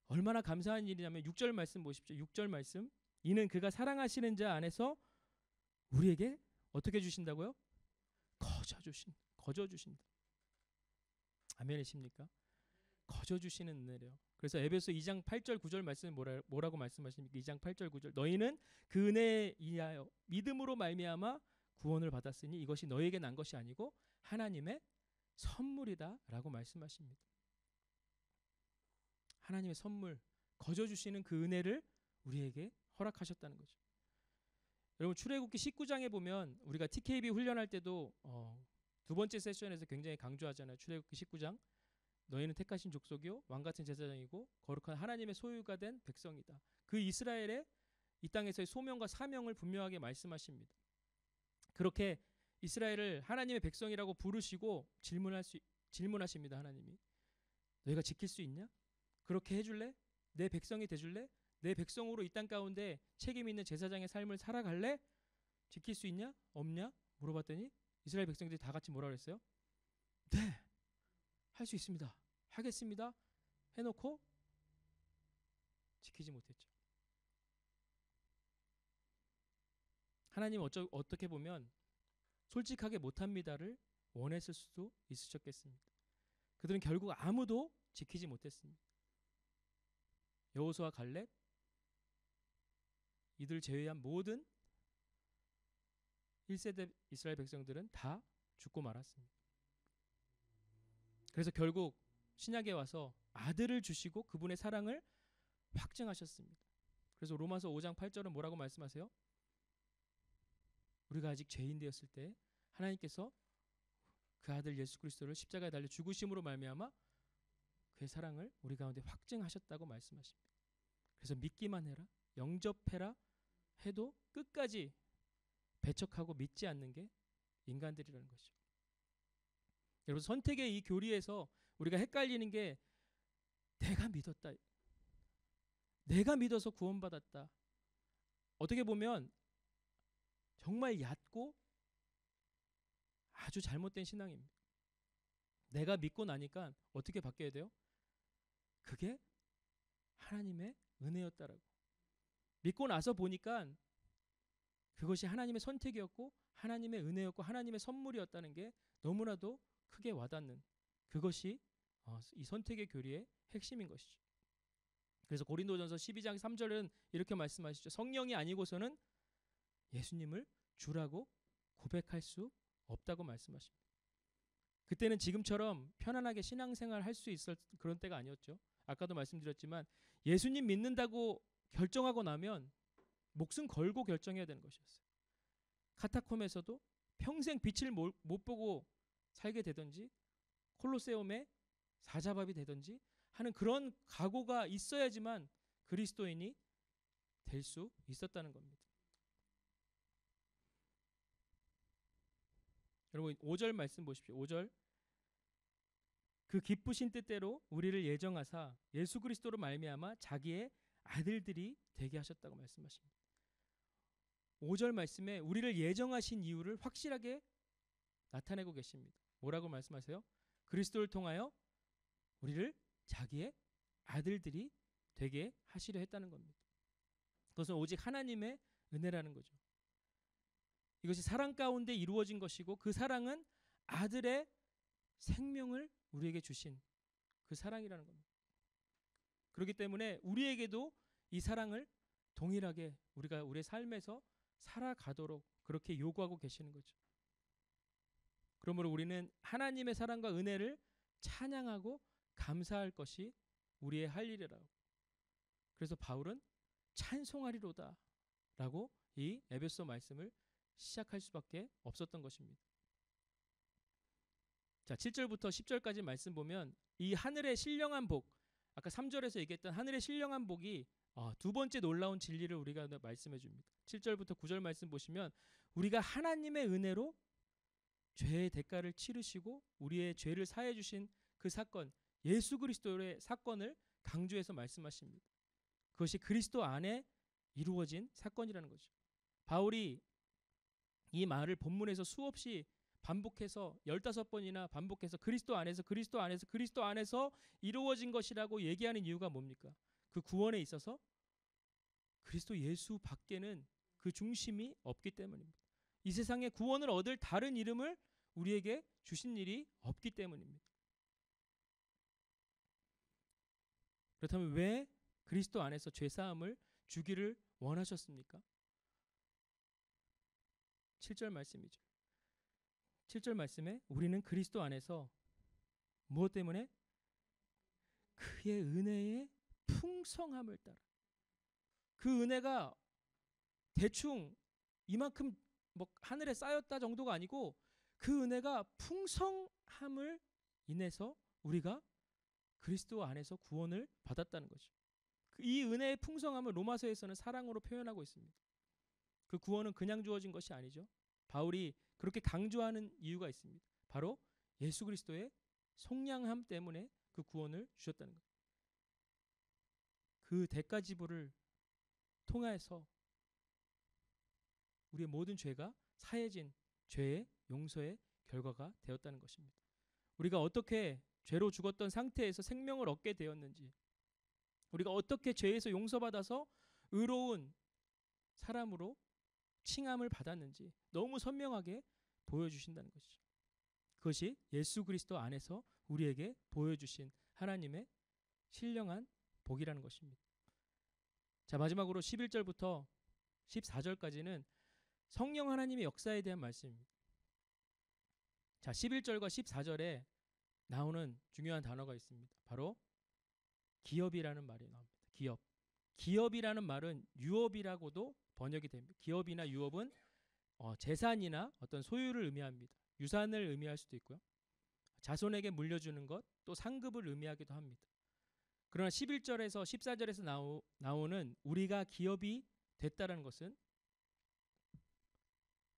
얼마나 감사한 일이냐면 6절 말씀 보십시오. 6절 말씀. 이는 그가 사랑하시는 자 안에서 우리에게 어떻게 주신다고요? 거저 주신다. 아멘이십니까? 거저 주시는 은혜래요. 그래서 에베소 2장 8절 9절 말씀은 뭐라고 말씀하십니까? 2장 8절 9절. 너희는 그 은혜에 의하여 믿음으로 말미암아 구원을 받았으니 이것이 너희에게 난 것이 아니고 하나님의 선물이다라고 말씀하십니다. 하나님의 선물, 거저 주시는 그 은혜를 우리에게 허락하셨다는 거죠. 여러분 출애굽기 19장에 보면 우리가 TKB 훈련할 때도 두 번째 세션에서 굉장히 강조하잖아요. 출애굽기 19장. 너희는 택하신 족속이요 왕같은 제사장이고 거룩한 하나님의 소유가 된 백성이다. 그 이스라엘의 이 땅에서의 소명과 사명을 분명하게 말씀하십니다. 그렇게 이스라엘을 하나님의 백성이라고 부르시고 질문하십니다. 하나님이 너희가 지킬 수 있냐? 그렇게 해줄래? 내 백성이 돼줄래? 내 백성으로 이 땅 가운데 책임 있는 제사장의 삶을 살아갈래? 지킬 수 있냐? 없냐? 물어봤더니 이스라엘 백성들이 다 같이 뭐라 그랬어요? 네, 할 수 있습니다. 하겠습니다. 해놓고 지키지 못했죠. 하나님 어떻게 보면 솔직하게 못합니다를 원했을 수도 있으셨겠습니다. 그들은 결국 아무도 지키지 못했습니다. 여호수아 갈렙 이들 제외한 모든 1세대 이스라엘 백성들은 다 죽고 말았습니다. 그래서 결국 신약에 와서 아들을 주시고 그분의 사랑을 확증하셨습니다. 그래서 로마서 5장 8절은 뭐라고 말씀하세요? 우리가 아직 죄인 되었을 때 하나님께서 그 아들 예수 그리스도를 십자가에 달려 죽으심으로 말미암아 그의 사랑을 우리 가운데 확증하셨다고 말씀하십니다. 그래서 믿기만 해라, 영접해라 해도 끝까지 배척하고 믿지 않는 게 인간들이라는 것이죠. 여러분 선택의 이 교리에서 우리가 헷갈리는 게 내가 믿었다, 내가 믿어서 구원받았다. 어떻게 보면 정말 얕고 아주 잘못된 신앙입니다. 내가 믿고 나니까 어떻게 바뀌어야 돼요? 그게 하나님의 은혜였다라고. 믿고 나서 보니까 그것이 하나님의 선택이었고 하나님의 은혜였고 하나님의 선물이었다는 게 너무나도 크게 와닿는, 그것이 이 선택의 교리의 핵심인 것이죠. 그래서 고린도전서 12장 3절은 이렇게 말씀하시죠. 성령이 아니고서는 예수님을 주라고 고백할 수 없다고 말씀하십니다. 그때는 지금처럼 편안하게 신앙생활 할 수 있을 그런 때가 아니었죠. 아까도 말씀드렸지만 예수님 믿는다고 결정하고 나면 목숨 걸고 결정해야 되는 것이었어요. 카타콤에서도 평생 빛을 못 보고 살게 되든지 콜로세움의 사자밥이 되든지 하는 그런 각오가 있어야지만 그리스도인이 될 수 있었다는 겁니다. 여러분 5절 말씀 보십시오. 5절. 그 기쁘신 뜻대로 우리를 예정하사 예수 그리스도로 말미암아 자기의 아들들이 되게 하셨다고 말씀하십니다. 5절 말씀에 우리를 예정하신 이유를 확실하게 나타내고 계십니다. 뭐라고 말씀하세요? 그리스도를 통하여 우리를 자기의 아들들이 되게 하시려 했다는 겁니다. 그것은 오직 하나님의 은혜라는 거죠. 이것이 사랑 가운데 이루어진 것이고 그 사랑은 아들의 생명을 우리에게 주신 그 사랑이라는 겁니다. 그렇기 때문에 우리에게도 이 사랑을 동일하게 우리가 우리의 삶에서 살아가도록 그렇게 요구하고 계시는 거죠. 그러므로 우리는 하나님의 사랑과 은혜를 찬양하고 감사할 것이 우리의 할 일이라고. 그래서 바울은 찬송하리로다 라고 이 에베소 말씀을 시작할 수밖에 없었던 것입니다. 자, 7절부터 10절까지 말씀 보면 이 하늘의 신령한 복, 아까 3절에서 얘기했던 하늘의 신령한 복이 두 번째 놀라운 진리를 우리가 말씀해 줍니다. 7절부터 9절 말씀 보시면 우리가 하나님의 은혜로 죄의 대가를 치르시고 우리의 죄를 사해 주신 그 사건, 예수 그리스도의 사건을 강조해서 말씀하십니다. 그것이 그리스도 안에 이루어진 사건이라는 거죠. 바울이 이 말을 본문에서 수없이 반복해서 15번이나 반복해서 그리스도 안에서 그리스도 안에서 그리스도 안에서 이루어진 것이라고 얘기하는 이유가 뭡니까? 그 구원에 있어서 그리스도 예수 밖에는 그 중심이 없기 때문입니다. 이 세상에 구원을 얻을 다른 이름을 우리에게 주신 일이 없기 때문입니다. 그렇다면 왜 그리스도 안에서 죄사함을 주기를 원하셨습니까? 7절 말씀이죠. 7절 말씀에 우리는 그리스도 안에서 무엇 때문에? 그의 은혜의 풍성함을 따라. 그 은혜가 대충 이만큼 뭐 하늘에 쌓였다 정도가 아니고 그 은혜가 풍성함을 인해서 우리가 그리스도 안에서 구원을 받았다는 거죠. 이 은혜의 풍성함을 로마서에서는 사랑으로 표현하고 있습니다. 그 구원은 그냥 주어진 것이 아니죠. 바울이 그렇게 강조하는 이유가 있습니다. 바로 예수 그리스도의 속량함 때문에 그 구원을 주셨다는 거예요. 그 대가 지불을 통해서 우리의 모든 죄가 사해진 죄의 용서의 결과가 되었다는 것입니다. 우리가 어떻게 죄로 죽었던 상태에서 생명을 얻게 되었는지, 우리가 어떻게 죄에서 용서받아서 의로운 사람으로 칭함을 받았는지 너무 선명하게 보여주신다는 것이죠. 그것이 예수 그리스도 안에서 우리에게 보여주신 하나님의 신령한 복이라는 것입니다. 자, 마지막으로 11절부터 14절까지는 성령 하나님의 역사에 대한 말씀입니다. 자, 11절과 14절에 나오는 중요한 단어가 있습니다. 바로 기업이라는 말이 나옵니다. 기업. 기업이라는 말은 유업이라고도 번역이 됩니다. 기업이나 유업은 재산이나 어떤 소유를 의미합니다. 유산을 의미할 수도 있고요. 자손에게 물려주는 것, 또 상급을 의미하기도 합니다. 그러나 11절에서 14절에서 나오는 우리가 기업이 됐다는 것은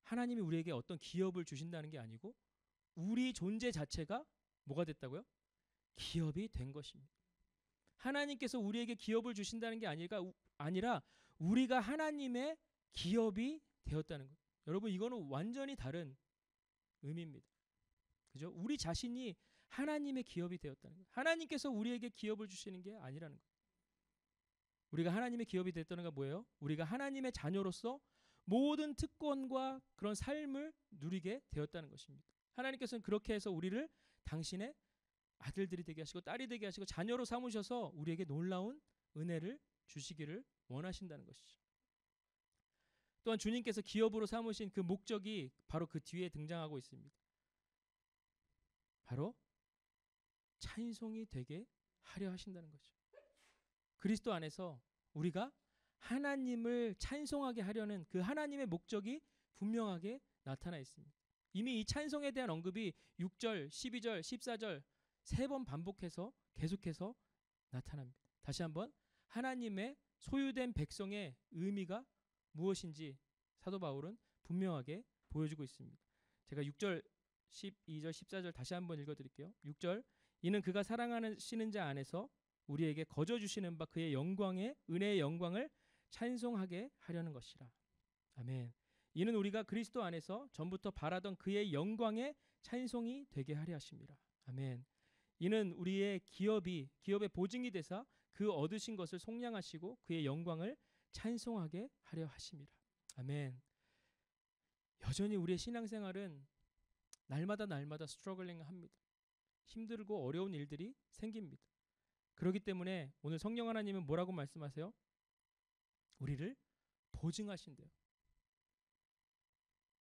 하나님이 우리에게 어떤 기업을 주신다는 게 아니고 우리 존재 자체가 뭐가 됐다고요? 기업이 된 것입니다. 하나님께서 우리에게 기업을 주신다는 게 아니라 우리가 하나님의 기업이 되었다는 것. 여러분, 이거는 완전히 다른 의미입니다. 그죠? 우리 자신이 하나님의 기업이 되었다는 것. 하나님께서 우리에게 기업을 주시는 게 아니라는 것. 우리가 하나님의 기업이 됐다는 건 뭐예요? 우리가 하나님의 자녀로서 모든 특권과 그런 삶을 누리게 되었다는 것입니다. 하나님께서는 그렇게 해서 우리를 당신의 아들들이 되게 하시고 딸이 되게 하시고 자녀로 삼으셔서 우리에게 놀라운 은혜를 주시기를 원하신다는 것이죠. 또한 주님께서 기업으로 삼으신 그 목적이 바로 그 뒤에 등장하고 있습니다. 바로 찬송이 되게 하려 하신다는 거죠. 그리스도 안에서 우리가 하나님을 찬송하게 하려는 그 하나님의 목적이 분명하게 나타나 있습니다. 이미 이 찬송에 대한 언급이 6절, 12절, 14절 3번 반복해서 계속해서 나타납니다. 다시 한번 하나님의 소유된 백성의 의미가 무엇인지 사도 바울은 분명하게 보여주고 있습니다. 제가 6절, 12절, 14절 다시 한번 읽어드릴게요. 6절, 이는 그가 사랑하시는 자 안에서 우리에게 거저 주시는 바 그의 영광의 은혜의 영광을 찬송하게 하려는 것이라. 아멘. 이는 우리가 그리스도 안에서 전부터 바라던 그의 영광의 찬송이 되게 하려 하심이라. 아멘. 이는 우리의 기업의 보증이 되사 그 얻으신 것을 속량하시고 그의 영광을 찬송하게 하려 하심이라. 아멘. 여전히 우리의 신앙생활은 날마다 스트러글링 합니다. 힘들고 어려운 일들이 생깁니다. 그렇기 때문에 오늘 성령 하나님은 뭐라고 말씀하세요? 우리를 보증하신대요.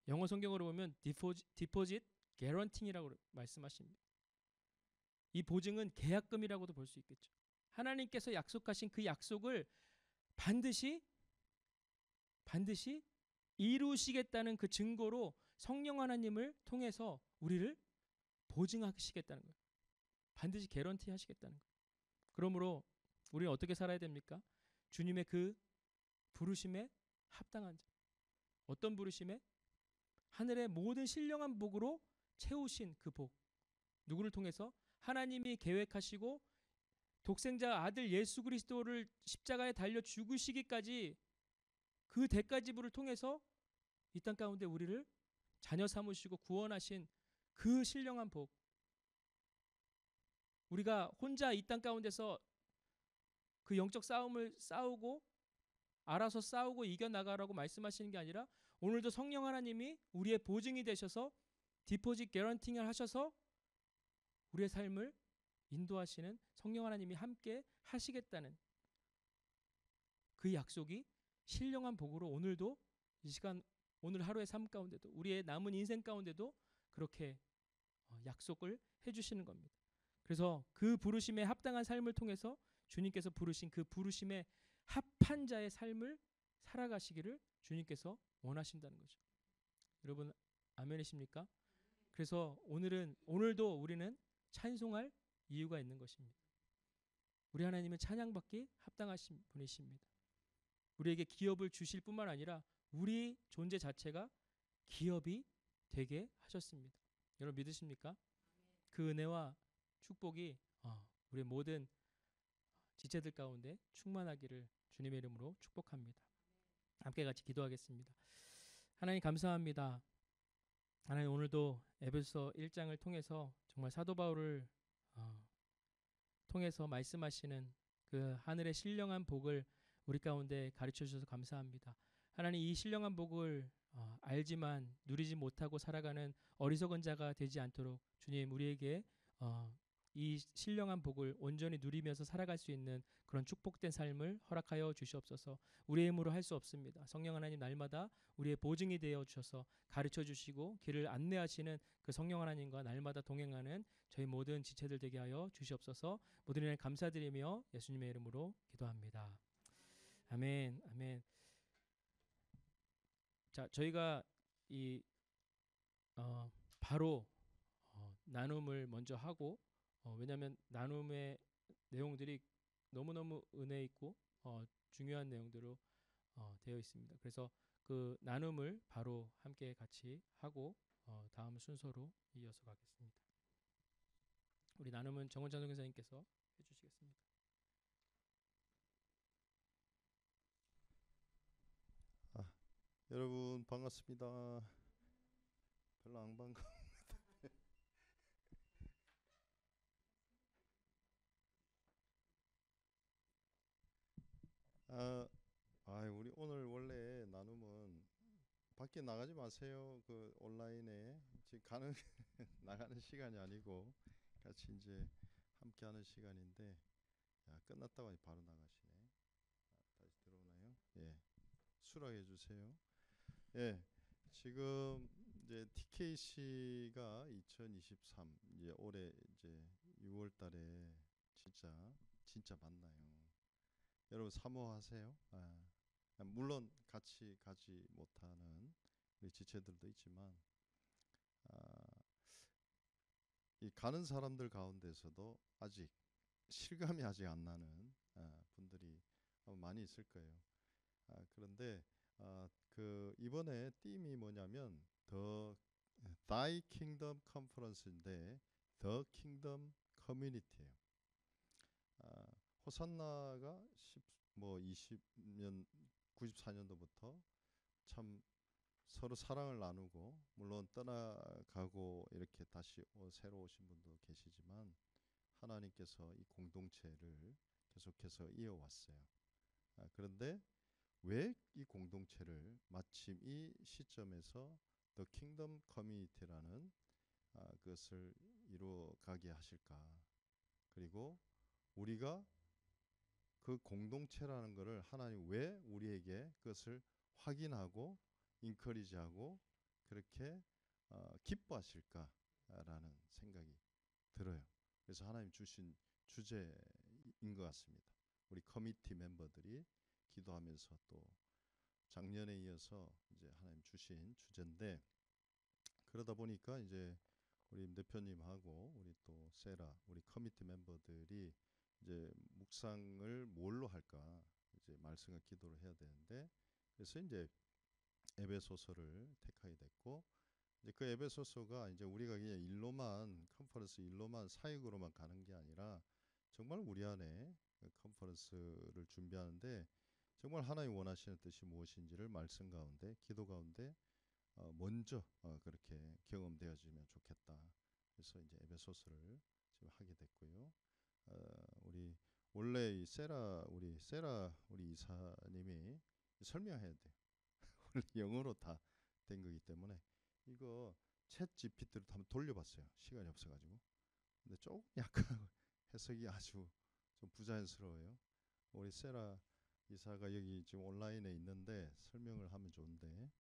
영어 성경으로 보면 디포짓 개런팅이라고 말씀하십니다. 이 보증은 계약금이라고도 볼 수 있겠죠. 하나님께서 약속하신 그 약속을 반드시 이루시겠다는 그 증거로 성령 하나님을 통해서 우리를 보증하시겠다는 거예요. 반드시 개런티 하시겠다는 거예요. 그러므로 우리는 어떻게 살아야 됩니까? 주님의 그 부르심에 합당한 자. 어떤 부르심에? 하늘의 모든 신령한 복으로 채우신 그 복. 누구를 통해서? 하나님이 계획하시고 독생자 아들 예수 그리스도를 십자가에 달려 죽으시기까지 그 대가지불을 통해서 이 땅 가운데 우리를 자녀 삼으시고 구원하신 그 신령한 복, 우리가 혼자 이 땅 가운데서 그 영적 싸움을 싸우고 알아서 싸우고 이겨나가라고 말씀하시는 게 아니라 오늘도 성령 하나님이 우리의 보증이 되셔서 디포짓 개런팅을 하셔서 우리의 삶을 인도하시는 성령 하나님이 함께 하시겠다는 그 약속이 신령한 복으로 오늘도 이 시간 오늘 하루의 삶 가운데도 우리의 남은 인생 가운데도 그렇게 약속을 해주시는 겁니다. 그래서 그 부르심에 합당한 삶을 통해서 주님께서 부르신 그 부르심에 합한 자의 삶을 살아가시기를 주님께서 원하신다는 거죠. 여러분 아멘이십니까? 그래서 오늘도 우리는 찬송할 이유가 있는 것입니다. 우리 하나님은 찬양받기 합당하신 분이십니다. 우리에게 기업을 주실 뿐만 아니라 우리 존재 자체가 기업이 되게 하셨습니다. 여러분 믿으십니까? 그 은혜와 축복이 우리 모든 지체들 가운데 충만하기를 주님의 이름으로 축복합니다. 함께 같이 기도하겠습니다. 하나님 감사합니다. 하나님 오늘도 에베소 1장을 통해서 정말 사도 바울을 통해서 말씀하시는 그 하늘의 신령한 복을 우리 가운데 가르쳐 주셔서 감사합니다. 하나님 이 신령한 복을 알지만 누리지 못하고 살아가는 어리석은 자가 되지 않도록 주님 우리에게 이 신령한 복을 온전히 누리면서 살아갈 수 있는 그런 축복된 삶을 허락하여 주시옵소서. 우리의 힘으로 할 수 없습니다. 성령 하나님 날마다 우리의 보증이 되어 주셔서 가르쳐 주시고 길을 안내하시는 그 성령 하나님과 날마다 동행하는 저희 모든 지체들 되게 하여 주시옵소서. 모든 일 감사드리며 예수님의 이름으로 기도합니다. 아멘. 아멘. 자, 저희가 이 바로 나눔을 먼저 하고 왜냐하면 나눔의 내용들이 너무너무 은혜 있고 중요한 내용들로 되어 있습니다. 그래서 그 나눔을 바로 함께 같이 하고 다음 순서로 이어서 가겠습니다. 우리 나눔은 정원찬 선교사님께서 해주시겠습니다. 여러분 반갑습니다. 별로 안 반가. 우리 오늘 원래 나눔은 밖에 나가지 마세요. 그 온라인에 지금 가는 나가는 시간이 아니고 같이 이제 함께하는 시간인데 끝났다고 바로 나가시네. 다시 들어오나요? 예, 수락해 주세요. 예, 지금 이제 TKC가 2023 이제 올해 이제 6월달에 진짜 만나요. 여러분 사모하세요. 물론 같이 가지 못하는 우리 지체들도 있지만 이 가는 사람들 가운데서도 아직 실감이 아직 안 나는 분들이 많이 있을 거예요. 그런데 그 이번에 팀이 뭐냐면 Thy Kingdom Conference인데 The Kingdom Community예요. 호산나가 20년 94년도부터 참 서로 사랑을 나누고 물론 떠나가고 이렇게 다시 새로 오신 분도 계시지만 하나님께서 이 공동체를 계속해서 이어왔어요. 그런데 왜 이 공동체를 마침 이 시점에서 The Kingdom Community라는 그것을 이루어가게 하실까? 그리고 우리가 그 공동체라는 것을 하나님 왜 우리에게 그것을 확인하고 인커리지하고 그렇게 기뻐하실까라는 생각이 들어요. 그래서 하나님 주신 주제인 것 같습니다. 우리 커미티 멤버들이 기도하면서 또 작년에 이어서 이제 하나님 주신 주제인데 그러다 보니까 이제 우리 대표님하고 우리 또 세라 우리 커미티 멤버들이 이제 묵상을 뭘로 할까 이제 말씀과 기도를 해야 되는데 그래서 이제 에베소서를 택하게 됐고 이제 그 에베소서가 이제 우리가 그냥 일로만 컨퍼런스 일로만 사역으로만 가는 게 아니라 정말 우리 안에 그 컨퍼런스를 준비하는데 정말 하나님 원하시는 뜻이 무엇인지를 말씀 가운데 기도 가운데 먼저 그렇게 경험되어지면 좋겠다. 그래서 이제 에베소서를 지금 하게 됐고요. 우리 원래 이 세라 우리 이사님이 설명해야 돼. 원래 영어로 다 된 거기 때문에 이거 챗 GPT로 한번 돌려봤어요. 시간이 없어가지고. 근데 조금 약간 해석이 아주 좀 부자연스러워요. 우리 세라 이사가 여기 지금 온라인에 있는데 설명을 하면 좋은데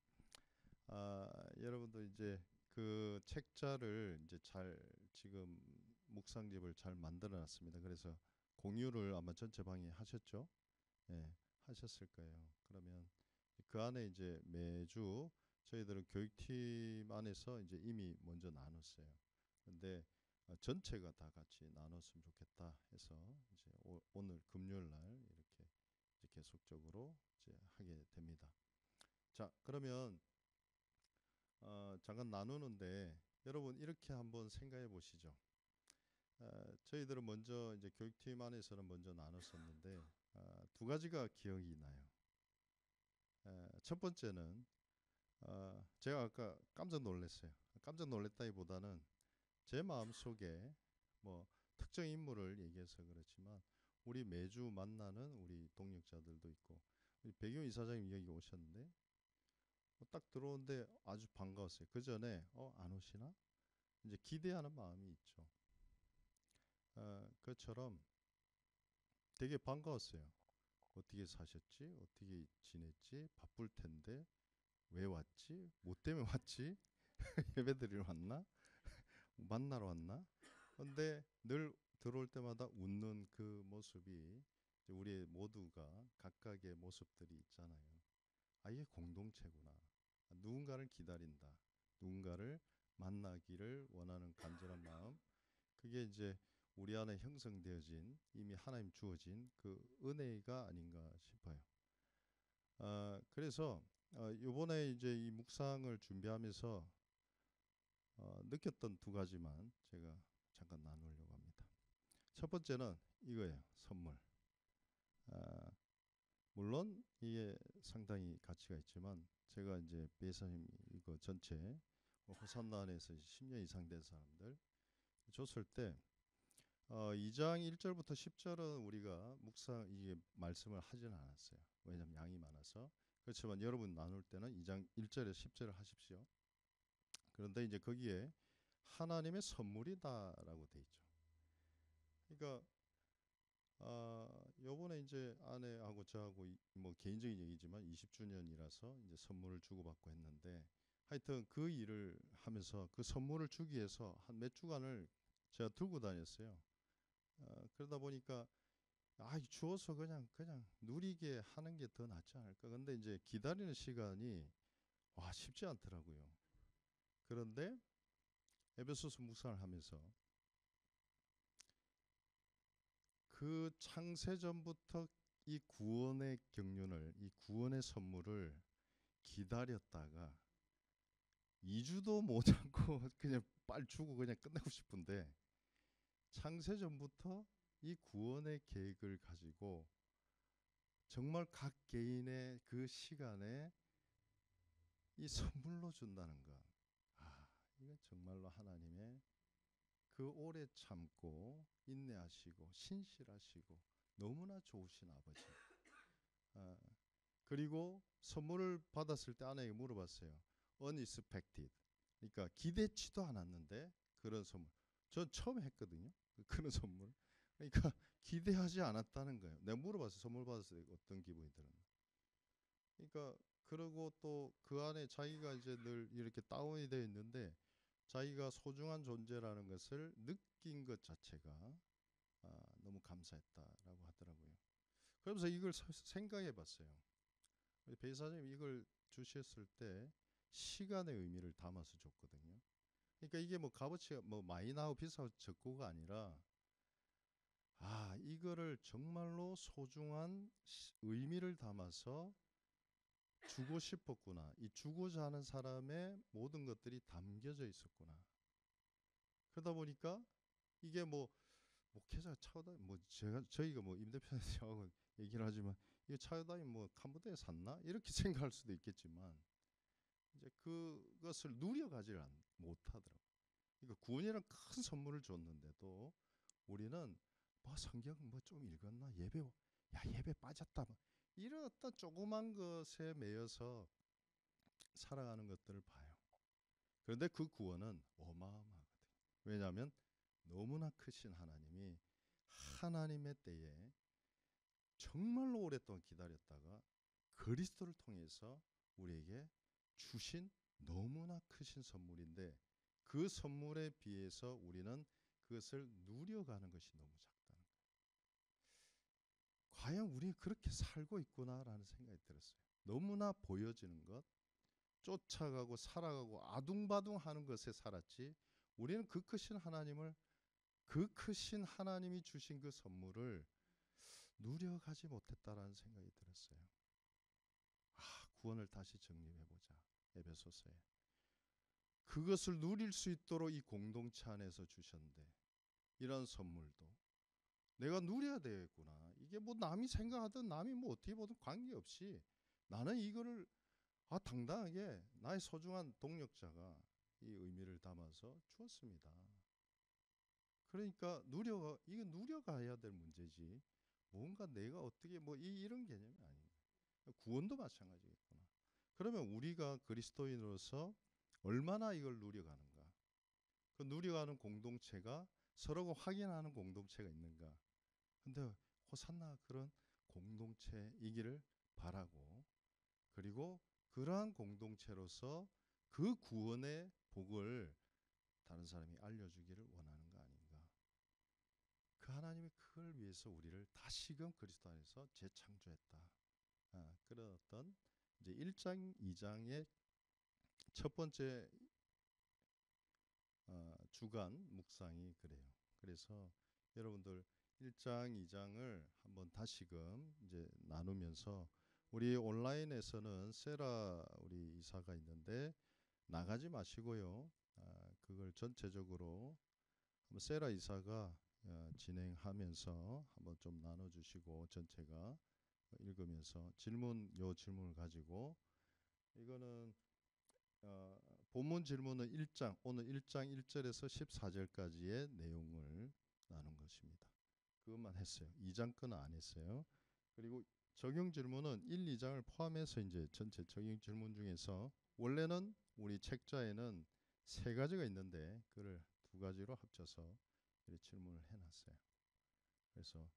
여러분도 이제 그 책자를 이제 잘 지금 묵상집을 잘 만들어 놨습니다. 그래서 공유를 아마 전체 방에 하셨죠? 예, 하셨을 거예요. 그러면 그 안에 이제 매주 저희들은 교육팀 안에서 이제 이미 먼저 나눴어요. 근데 전체가 다 같이 나눴으면 좋겠다 해서 이제 오늘 금요일 날 이렇게 이제 계속적으로 이제 하게 됩니다. 자, 그러면 잠깐 나누는데 여러분 이렇게 한번 생각해 보시죠. 저희들은 먼저 이제 교육팀 안에서는 먼저 나눴었는데 두 가지가 기억이 나요. 첫 번째는 제가 아까 깜짝 놀랐어요. 깜짝 놀랐다기보다는 제 마음 속에 뭐 특정 인물을 얘기해서 그렇지만 우리 매주 만나는 우리 동역자들도 있고 우리 배경 이사장님 여기 오셨는데 딱 들어오는데 아주 반가웠어요. 그 전에 안 오시나? 이제 기대하는 마음이 있죠. 그처럼 되게 반가웠어요. 어떻게 사셨지? 어떻게 지냈지? 바쁠 텐데 왜 왔지? 뭐 때문에 왔지? 예배드리러 왔나? 만나러 왔나? 근데 늘 들어올 때마다 웃는 그 모습이 우리 모두가 각각의 모습들이 있잖아요. 이게 공동체구나. 누군가를 기다린다. 누군가를 만나기를 원하는 간절한 마음. 그게 이제 우리 안에 형성되어진 이미 하나님 주어진 그 은혜가 아닌가 싶어요. 그래서 이번에 이제 이 묵상을 준비하면서 느꼈던 두 가지만 제가 잠깐 나누려고 합니다. 첫 번째는 이거예요. 선물. 물론 이게 상당히 가치가 있지만 제가 이제 배사님 이거 전체 호산나 안에서 10년 이상 된 사람들 줬을 때 2장 1절부터 10절은 우리가 묵상 이게 말씀을 하지는 않았어요. 왜냐하면 양이 많아서. 그렇지만 여러분 나눌 때는 2장 1절에서 10절을 하십시오. 그런데 이제 거기에 하나님의 선물이다라고 돼 있죠. 그러니까 요번에 이제 아내하고 저하고 뭐 개인적인 얘기지만 20주년이라서 이제 선물을 주고받고 했는데 하여튼 그 일을 하면서 그 선물을 주기 위해서 한 몇 주간을 제가 들고 다녔어요. 그러다 보니까 주어서 그냥 누리게 하는 게 더 낫지 않을까. 근데 이제 기다리는 시간이 쉽지 않더라고요. 그런데 에베소서 묵상을 하면서 그 창세전부터 이 구원의 경륜을 이 구원의 선물을 기다렸다가 2주도 못 참고 그냥 빨리 주고 그냥 끝내고 싶은데 창세전부터 이 구원의 계획을 가지고 정말 각 개인의 그 시간에 이 선물로 준다는 것. 이건 정말로 하나님의 그 오래 참고 인내하시고 신실하시고 너무나 좋으신 아버지. 그리고 선물을 받았을 때 아내에게 물어봤어요. Unexpected. 그러니까 기대치도 않았는데 그런 선물. 전 처음 했거든요. 그런 선물. 그러니까 기대하지 않았다는 거예요. 내가 물어봤어요. 선물 받았을 때 어떤 기분이 들었나. 그러니까 그러고 또 그 안에 자기가 이제 늘 이렇게 다운이 되어 있는데 자기가 소중한 존재라는 것을 느낀 것 자체가 너무 감사했다라고 하더라고요. 그러면서 이걸 생각해 봤어요. 배사님 이걸 주셨을 때 시간의 의미를 담아서 줬거든요. 그러니까 이게 뭐 값어치가 뭐 많이 나고 비싸고 적고가 아니라 이거를 정말로 소중한 의미를 담아서 주고 싶었구나. 이 주고자 하는 사람의 모든 것들이 담겨져 있었구나. 그러다 보니까 이게 뭐 목회자가 차오다 뭐 저희가 뭐 임 대표님하고 얘기를 하지만 이거 차오다니 뭐 캄보디아에 샀나 이렇게 생각할 수도 있겠지만 이제 그것을 누려가지를 못하더라고. 그러니까 구원이란 큰 선물을 줬는데도 우리는 뭐 성경 뭐 좀 읽었나 예배 빠졌다 뭐 이런 어떤 조그만 것에 매여서 살아가는 것들을 봐요. 그런데 그 구원은 어마어마하거든요. 왜냐하면 너무나 크신 하나님이 하나님의 때에 정말로 오랫동안 기다렸다가 그리스도를 통해서 우리에게 주신 너무나 크신 선물인데 그 선물에 비해서 우리는 그것을 누려가는 것이 너무 작다는 거예요. 과연 우리 그렇게 살고 있구나라는 생각이 들었어요. 너무나 보여지는 것, 쫓아가고 살아가고 아둥바둥하는 것에 살았지 우리는 그 크신 하나님이 주신 그 선물을 누려가지 못했다라는 생각이 들었어요. 구원을 다시 정립해보자. 에베소서에. 그것을 누릴 수 있도록 이 공동체 안에서 주셨는데 이런 선물도 내가 누려야 되겠구나. 이게 뭐 남이 생각하든 남이 뭐 어떻게 보든 관계없이 나는 이거를 당당하게 나의 소중한 동력자가 이 의미를 담아서 주었습니다. 그러니까 이게 누려가야 될 문제지. 뭔가 내가 어떻게 뭐 이런 개념이 아닙니다. 구원도 마찬가지겠구나. 그러면 우리가 그리스도인으로서 얼마나 이걸 누려가는가? 그 누려가는 공동체가 서로가 확인하는 공동체가 있는가? 근데 호산나 그런 공동체이기를 바라고 그리고 그러한 공동체로서 그 구원의 복을 다른 사람이 알려주기를 원하는 거 아닌가? 그 하나님이 그걸 위해서 우리를 다시금 그리스도 안에서 재창조했다. 그런 어떤 이제 1장, 2장의 첫 번째 주간 묵상이 그래요. 그래서 여러분들 1장, 2장을 한번 다시금 이제 나누면서 우리 온라인에서는 세라 우리 이사가 있는데 나가지 마시고요. 그걸 전체적으로 한번 세라 이사가 진행하면서 한번 좀 나눠주시고 전체가 읽으면서 질문을 가지고 이거는 본문 질문은 1장 오늘 1장 1절에서 14절까지의 내용을 나눈 것입니다. 그것만 했어요. 2장 거는 안 했어요. 그리고 적용 질문은 1, 2장을 포함해서 이제 전체 적용 질문 중에서 원래는 우리 책자에는 3가지가 있는데 그를 2가지로 합쳐서 이렇게 질문을 해놨어요. 그래서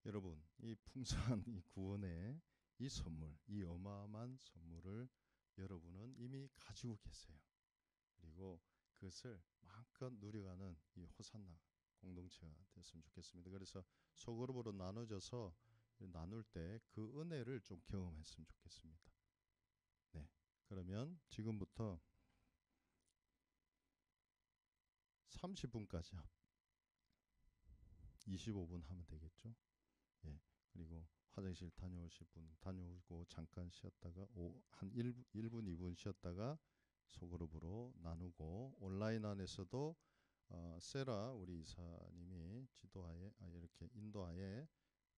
여러분 이 풍성한 이 구원의 이 선물, 이 어마어마한 선물을 여러분은 이미 가지고 계세요. 그리고 그것을 마음껏 누려가는 이 호산나 공동체가 됐으면 좋겠습니다. 그래서 소그룹으로 나눠져서 나눌 때 그 은혜를 좀 경험했으면 좋겠습니다. 네, 그러면 지금부터 30분까지 25분 하면 되겠죠. 예, 그리고 화장실 다녀오실 분 다녀오고 잠깐 쉬었다가 한 1분 2분 쉬었다가 소그룹으로 나누고 온라인 안에서도 세라 우리 이사님이 지도하에 이렇게 인도하에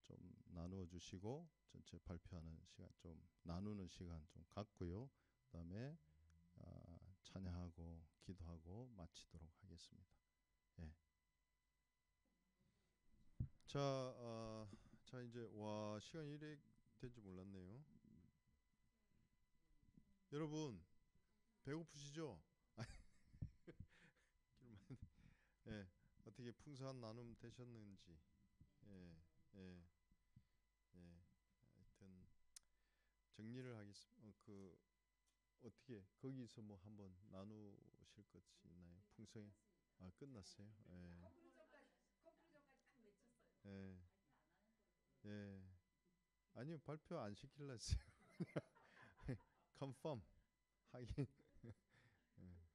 좀 나누어 주시고 전체 발표하는 시간 좀 나누는 시간 좀 갖고요. 그다음에 찬양하고 기도하고 마치도록 하겠습니다. 예. 자 이제 와 시간이 이래 된 줄 몰랐네요. 여러분 배고프시죠? 예, 어떻게 풍성한 나눔 되셨는지. 예, 예, 예. 하여튼 정리를 하겠습니다. 어떻게 거기서 뭐 한번 나누실 것이 있나요? 풍성해. 끝났어요. 예. 예. 예. 아니요 발표 안 시킬라 했어요. 컨펌 하긴. 예.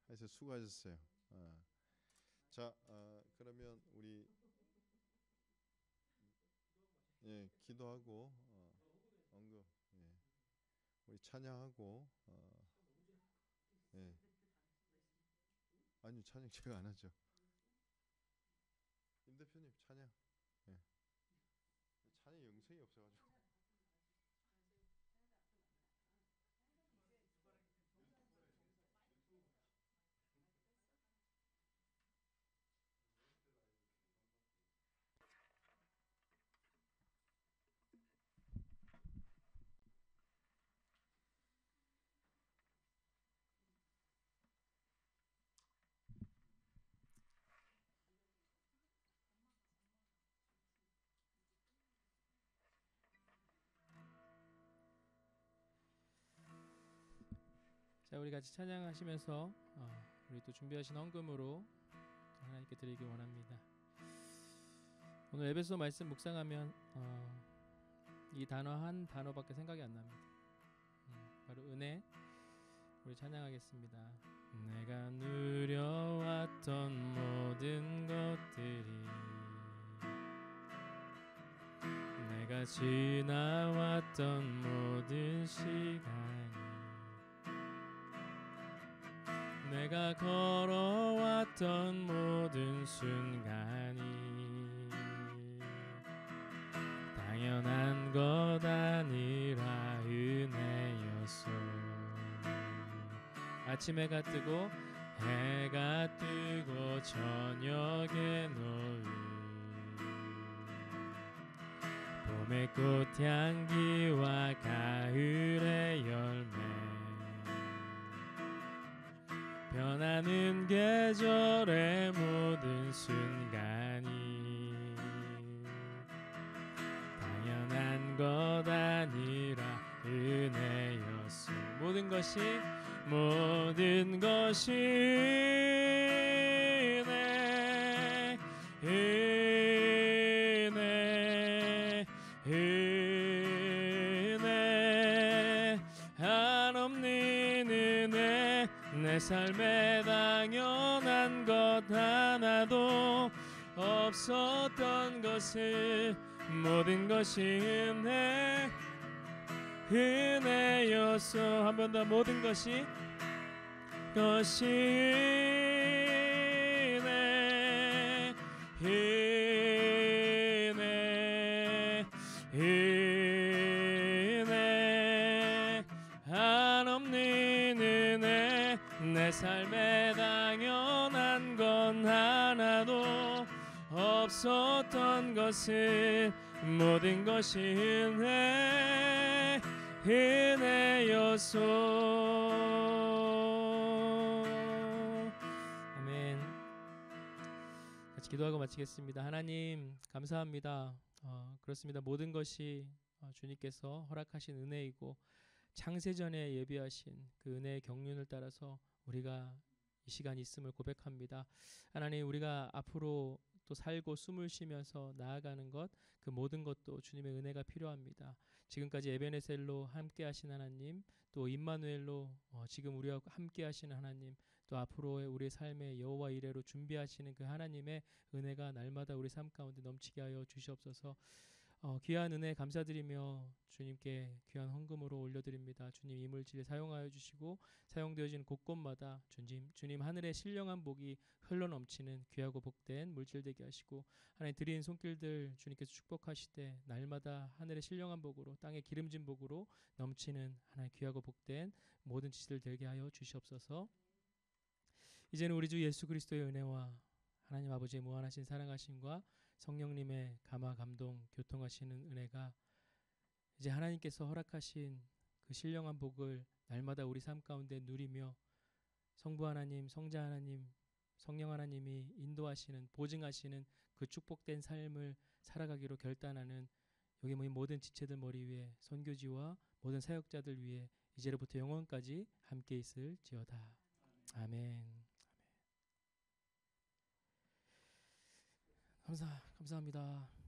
하여튼 수고하셨어요. 자, 그러면 우리 기도하고 언급. 예. 우리 찬양하고 예. 아니 찬양 제가 안 하죠. 임 대표님 찬양. 예. 찬양 영성이 없어가지고. 자, 우리 같이 찬양하시면서 우리 또 준비하신 헌금으로 하나님께 드리기 원합니다. 오늘 에베소 말씀 묵상하면 이 단어 한 단어밖에 생각이 안 납니다. 바로 은혜. 우리 찬양하겠습니다. 내가 누려왔던 모든 것들이 내가 지나왔던 모든 시간이 내가 걸어왔던 모든 순간이 당연한 것 아니라 은혜였어. 아침 해가 뜨고 해가 뜨고 저녁에 노을 봄의 꽃향기와 가을의 열매 변하는 계절의 모든 순간이 당연한 것 아니라 은혜였어. 모든 것이 은혜 은혜 은혜 한없는 은혜 내 삶에 당연한 것 하나도 없었던 것을 모든 것이 은혜였어. 한 번 더 모든 것이 은혜 은혜 은혜 한없는 은혜 내 삶에 당연한 건 하나도 없었던 것을 모든 것이 은혜였소. 아멘. 같이 기도하고 마치겠습니다. 하나님 감사합니다. 그렇습니다. 모든 것이 주님께서 허락하신 은혜이고 창세전에 예비하신 그 은혜의 경륜을 따라서 우리가 이 시간 있음을 고백합니다. 하나님 우리가 앞으로 또 살고 숨을 쉬면서 나아가는 것 그 모든 것도 주님의 은혜가 필요합니다. 지금까지 에베네셀로 함께 하신 하나님 또 임마누엘로 지금 우리와 함께 하시는 하나님 또 앞으로의 우리의 삶의 여호와 이레로 준비하시는 그 하나님의 은혜가 날마다 우리 삶 가운데 넘치게 하여 주시옵소서. 귀한 은혜 감사드리며 주님께 귀한 헌금으로 올려드립니다. 주님 이 물질 사용하여 주시고 사용되어지는 곳곳마다 주님 하늘의 신령한 복이 흘러넘치는 귀하고 복된 물질 되게 하시고 하나님 드린 손길들 주님께서 축복하시되 날마다 하늘의 신령한 복으로 땅의 기름진 복으로 넘치는 하나님 귀하고 복된 모든 지식들 되게 하여 주시옵소서. 이제는 우리 주 예수 그리스도의 은혜와 하나님 아버지의 무한하신 사랑하심과 성령님의 감화 감동 교통하시는 은혜가 이제 하나님께서 허락하신 그 신령한 복을 날마다 우리 삶 가운데 누리며 성부 하나님, 성자 하나님, 성령 하나님이 인도하시는 보증하시는 그 축복된 삶을 살아가기로 결단하는 여기 모인 모든 지체들 머리 위에 선교지와 모든 사역자들 위에 이제로부터 영원까지 함께 있을지어다. 아멘. 감사합니다.